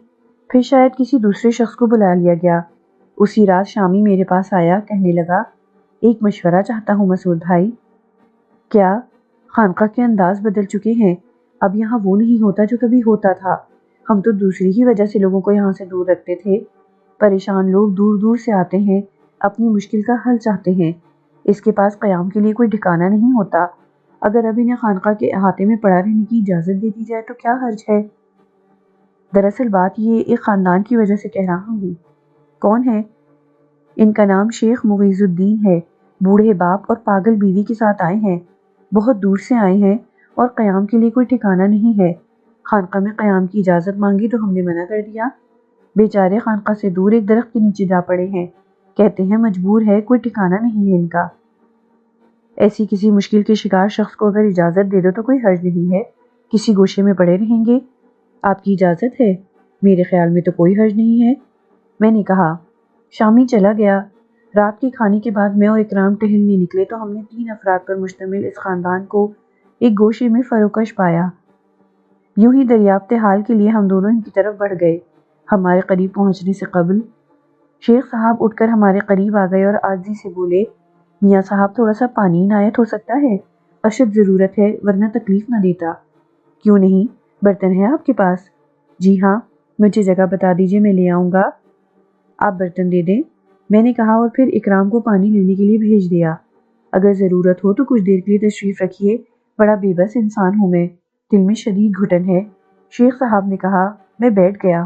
پھر شاید کسی دوسرے شخص کو بلا لیا گیا۔ اسی رات شامی میرے پاس آیا، کہنے لگا، ایک مشورہ چاہتا ہوں مسعود بھائی۔ کیا؟ خانقاہ کے انداز بدل چکے ہیں، اب یہاں وہ نہیں ہوتا جو کبھی ہوتا تھا۔ ہم تو دوسری ہی وجہ سے لوگوں کو یہاں سے دور رکھتے تھے۔ پریشان لوگ دور دور سے آتے ہیں، اپنی مشکل کا حل چاہتے ہیں۔ اس کے پاس قیام کے لیے کوئی ٹھکانہ نہیں ہوتا۔ اگر اب انہیں خانقاہ کے احاطے میں پڑا رہنے کی اجازت دے دی جائے تو کیا حرج ہے؟ دراصل بات یہ ایک خاندان کی وجہ سے کہہ رہا ہوں۔ کون ہے؟ ان کا نام شیخ مغیث الدین ہے، بوڑھے باپ اور پاگل بیوی کے ساتھ آئے ہیں، بہت دور سے آئے ہیں، اور قیام کے لیے کوئی ٹھکانہ نہیں ہے۔ خانقاہ میں قیام کی اجازت مانگی تو ہم نے منع کر دیا۔ بیچارے خانقاہ سے دور ایک درخت کے نیچے جا پڑے ہیں، کہتے ہیں مجبور ہے، کوئی ٹھکانہ نہیں ہے ان کا۔ ایسی کسی مشکل کے شکار شخص کو اگر اجازت دے دو تو کوئی حرج نہیں ہے، کسی گوشے میں پڑے رہیں گے۔ آپ کی اجازت ہے؟ میرے خیال میں تو کوئی حرج نہیں ہے، میں نے کہا۔ شامی چلا گیا۔ رات کے کھانے کے بعد میں اور اکرام ٹہلنے نکلے تو ہم نے 3 افراد پر مشتمل اس خاندان کو ایک گوشے میں فروکش پایا۔ یوں ہی دریافت حال کے لیے ہم دونوں ان کی طرف بڑھ گئے۔ ہمارے قریب پہنچنے سے قبل شیخ صاحب اٹھ کر ہمارے قریب آ گئے اور عاجزی سے بولے، میاں صاحب تھوڑا سا پانی عنایت ہو سکتا ہے؟ اشد ضرورت ہے، ورنہ تکلیف نہ دیتا۔ کیوں نہیں، برتن ہے آپ کے پاس؟ جی ہاں، مجھے جگہ بتا دیجیے، میں لے آؤں گا۔ آپ برتن دے دیں، میں نے کہا اور پھر اکرام کو پانی لینے کے لیے بھیج دیا۔ اگر ضرورت ہو تو کچھ دیر کے لیے تشریف رکھیے، بڑا بے بس انسان ہوں میں، دل میں شدید گھٹن ہے، شیخ صاحب نے کہا۔ میں بیٹھ گیا۔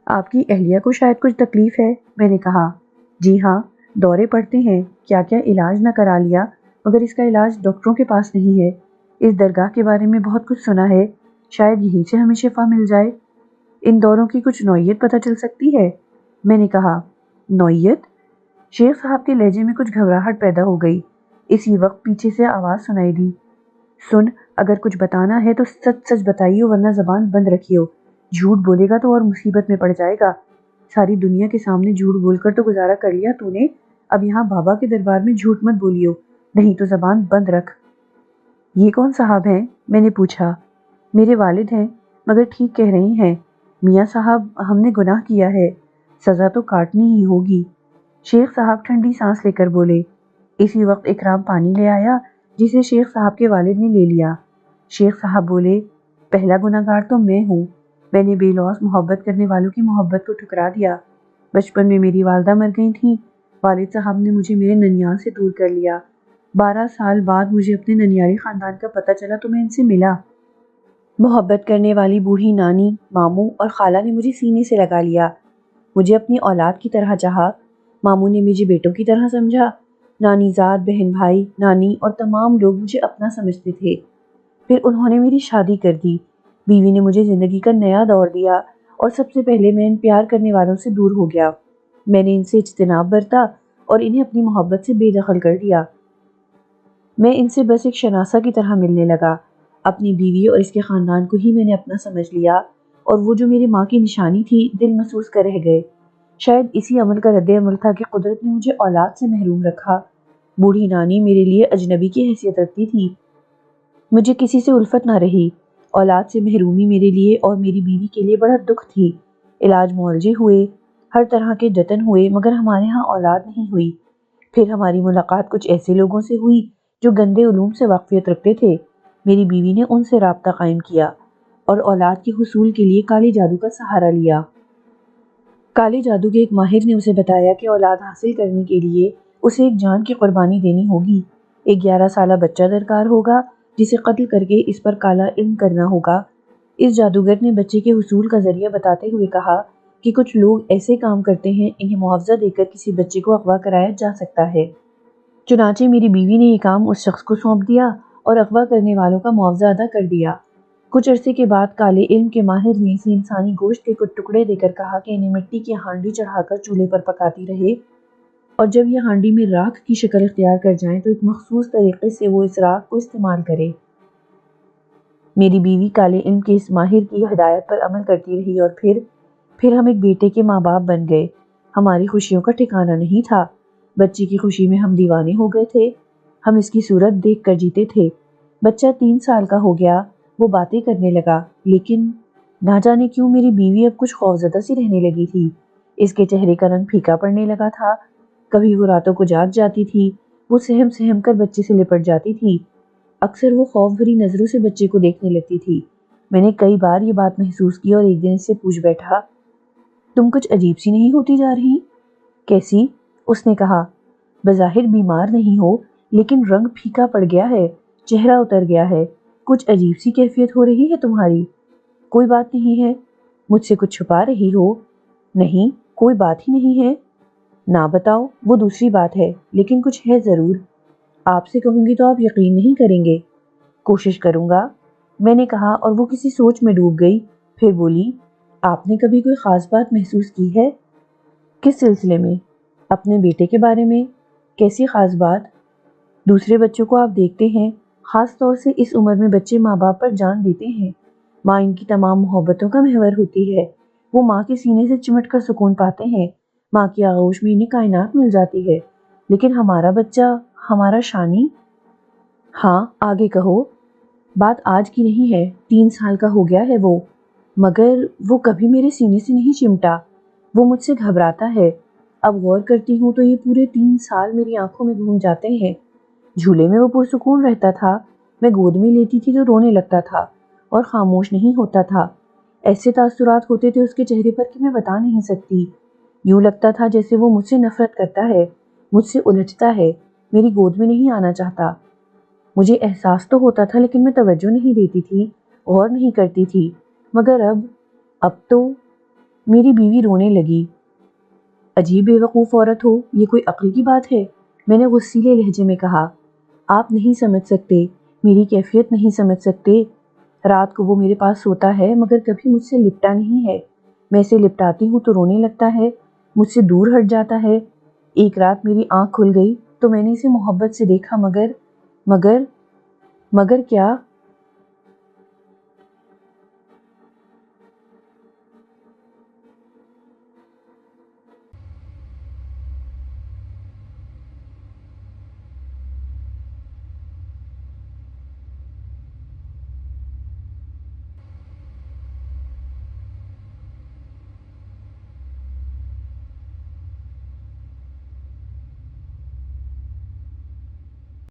آپ کی اہلیہ کو شاید کچھ تکلیف ہے، میں نے کہا۔ جی ہاں، دورے پڑتے ہیں، کیا کیا علاج نہ کرا لیا، مگر اس کا علاج ڈاکٹروں کے پاس نہیں ہے۔ اس درگاہ کے بارے میں بہت کچھ سنا ہے، شاید یہیں سے ہمیں شفا مل جائے۔ ان دوروں کی کچھ نوعیت پتہ چل سکتی ہے؟ میں نے کہا۔ نوعیت؟ شیخ صاحب کے لہجے میں کچھ گھبراہٹ پیدا ہو گئی۔ اسی وقت پیچھے سے آواز سنائی دی، سن، اگر کچھ بتانا ہے تو سچ سچ بتائیے، ورنہ زبان بند رکھیو، جھوٹ بولے گا تو اور مصیبت میں پڑ جائے گا۔ ساری دنیا کے سامنے جھوٹ بول کر تو گزارا کر لیا تو نے، اب یہاں بابا کے دربار میں جھوٹ مت بولیو، نہیں تو زبان بند رکھ۔ یہ کون صاحب ہیں؟ میں نے پوچھا۔ میرے والد ہیں، مگر ٹھیک کہہ رہی ہیں میاں صاحب، ہم نے گناہ کیا ہے، سزا تو کاٹنی ہی ہوگی۔ شیخ صاحب ٹھنڈی سانس لے کر بولے۔ اسی وقت اکرام پانی لے آیا، جسے شیخ صاحب کے والد نے لے لیا۔ شیخ صاحب بولے، پہلا گناہ گار تو میں ہوں، میں نے بے لوث محبت کرنے والوں کی محبت کو ٹھکرا دیا۔ بچپن میں میری والدہ مر گئی تھیں، والد صاحب نے مجھے میرے ننیال سے دور کر لیا۔ 12 سال بعد مجھے اپنے ننیالی خاندان کا پتہ چلا تو میں ان سے ملا۔ محبت کرنے والی بوڑھی نانی، ماموں اور خالہ نے مجھے سینے سے لگا لیا، مجھے اپنی اولاد کی طرح چاہا۔ ماموں نے مجھے بیٹوں کی طرح سمجھا، نانی زاد، بہن بھائی، نانی اور تمام لوگ مجھے اپنا سمجھتے تھے۔ پھر انہوں نے میری شادی کر دی، بیوی نے مجھے زندگی کا نیا دور دیا، اور سب سے پہلے میں ان پیار کرنے والوں سے دور ہو گیا۔ میں نے ان سے اجتناب برتا اور انہیں اپنی محبت سے بے دخل کر دیا۔ میں ان سے بس ایک شناسہ کی طرح ملنے لگا۔ اپنی بیوی اور اس کے خاندان کو ہی میں نے اپنا سمجھ لیا، اور وہ جو میری ماں کی نشانی تھی، دل محسوس کر رہ گئے۔ شاید اسی عمل کا رد عمل تھا کہ قدرت نے مجھے اولاد سے محروم رکھا۔ بوڑھی نانی میرے لیے اجنبی کی حیثیت رکھتی تھی، مجھے کسی سے الفت نہ رہی۔ اولاد سے محرومی میرے لیے اور میری بیوی کے لیے بڑا دکھ تھی۔ علاج معالجے ہوئے، ہر طرح کے جتن ہوئے، مگر ہمارے ہاں اولاد نہیں ہوئی۔ پھر ہماری ملاقات کچھ ایسے لوگوں سے ہوئی جو گندے علوم سے واقفیت رکھتے تھے۔ میری بیوی نے ان سے رابطہ قائم کیا اور اولاد کے حصول کے لیے کالے جادو کا سہارا لیا۔ کالے جادو کے ایک ماہر نے اسے بتایا کہ اولاد حاصل کرنے کے لیے اسے ایک جان کی قربانی دینی ہوگی، ایک 11 سالہ بچہ درکار ہوگا جسے قتل کر کے اس پر کالا علم کرنا ہوگا۔ اس جادوگر نے بچے کے حصول کا ذریعہ بتاتے ہوئے کہا کہ کچھ لوگ ایسے کام کرتے ہیں، انہیں معاوضہ دے کر کسی بچے کو اغوا کرایا جا سکتا ہے۔ چنانچہ میری بیوی نے یہ کام اس شخص کو سونپ دیا اور اغوا کرنے والوں کا معاوضہ ادا کر دیا۔ کچھ عرصے کے بعد کالے علم کے ماہر نے اسے انسانی گوشت کے کچھ ٹکڑے دے کر کہا کہ انہیں مٹی کی ہانڈی چڑھا کر چولہے پر پکاتی رہے، اور جب یہ ہانڈی میں راکھ کی شکل اختیار کر جائیں تو ایک مخصوص طریقے سے وہ اس راکھ کو استعمال کرے۔ میری بیوی کالے علم کے اس ماہر کی ہدایت پر عمل کرتی رہی، اور پھر ہم ایک بیٹے کے ماں باپ بن گئے۔ ہماری خوشیوں کا ٹھکانہ نہیں تھا، بچے کی خوشی میں ہم دیوانے ہو گئے تھے، ہم اس کی صورت دیکھ کر جیتے تھے۔ بچہ 3 سال کا ہو گیا، وہ باتیں کرنے لگا، لیکن نہ جانے کیوں میری بیوی اب کچھ خوفزدہ سی رہنے لگی تھی۔ اس کے چہرے کا رنگ پھیکا پڑنے لگا تھا۔ کبھی وہ راتوں کو جاگ جاتی تھی، وہ سہم سہم کر بچے سے لپٹ جاتی تھی۔ اکثر وہ خوف بھری نظروں سے بچے کو دیکھنے لگتی تھی۔ میں نے کئی بار یہ بات محسوس کی اور ایک دن اس سے پوچھ بیٹھا، تم کچھ عجیب سی نہیں ہوتی جا رہی؟ کیسی؟ اس نے کہا، بظاہر بیمار نہیں ہو، لیکن رنگ پھیکا پڑ گیا ہے، چہرہ اتر گیا ہے، کچھ عجیب سی کیفیت ہو رہی ہے تمہاری۔ کوئی بات نہیں ہے؟ مجھ سے کچھ چھپا رہی ہو؟ نہیں، کوئی بات ہی نہیں ہے۔ نہ بتاؤ وہ دوسری بات ہے، لیکن کچھ ہے ضرور۔ آپ سے کہوں گی تو آپ یقین نہیں کریں گے۔ کوشش کروں گا، میں نے کہا، اور وہ کسی سوچ میں ڈوب گئی۔ پھر بولی، آپ نے کبھی کوئی خاص بات محسوس کی ہے؟ کس سلسلے میں؟ اپنے بیٹے کے بارے میں۔ کیسی خاص بات؟ دوسرے بچوں کو آپ دیکھتے ہیں، خاص طور سے اس عمر میں بچے ماں باپ پر جان دیتے ہیں۔ ماں ان کی تمام محبتوں کا محور ہوتی ہے۔ وہ ماں کے سینے سے چمٹ کر سکون پاتے ہیں۔ ماں کی آغوش میں انہیں کائنات مل جاتی ہے۔ لیکن ہمارا بچہ، ہمارا شانی؟ ہاں، آگے کہو۔ بات آج کی نہیں ہے، 3 سال کا ہو گیا ہے وہ، مگر وہ کبھی میرے سینے سے نہیں چمٹا۔ وہ مجھ سے گھبراتا ہے۔ اب غور کرتی ہوں تو یہ پورے 3 سال میری آنکھوں میں گھوم جاتے ہیں۔ جھولے میں وہ پرسکون رہتا تھا، میں گود میں لیتی تھی تو رونے لگتا تھا اور خاموش نہیں ہوتا تھا۔ ایسے تاثرات ہوتے تھے اس کے چہرے پر کہ میں بتا نہیں سکتی۔ یوں لگتا تھا جیسے وہ مجھ سے نفرت کرتا ہے، مجھ سے الجھتا ہے، میری گود میں نہیں آنا چاہتا۔ مجھے احساس تو ہوتا تھا لیکن میں توجہ نہیں دیتی تھی، غور نہیں کرتی تھی۔ مگر اب تو میری بیوی رونے لگی۔ عجیب بے وقوف عورت ہو، یہ کوئی عقل کی بات ہے؟ میں نے غصیلے لہجے میں کہا۔ آپ نہیں سمجھ سکتے، میری کیفیت نہیں سمجھ سکتے۔ رات کو وہ میرے پاس سوتا ہے مگر کبھی مجھ سے لپٹا نہیں ہے۔ میں اسے لپٹاتی ہوں تو رونے لگتا ہے، مجھ سے دور ہٹ جاتا ہے۔ ایک رات میری آنکھ کھل گئی تو میں نے اسے محبت سے دیکھا، مگر کیا؟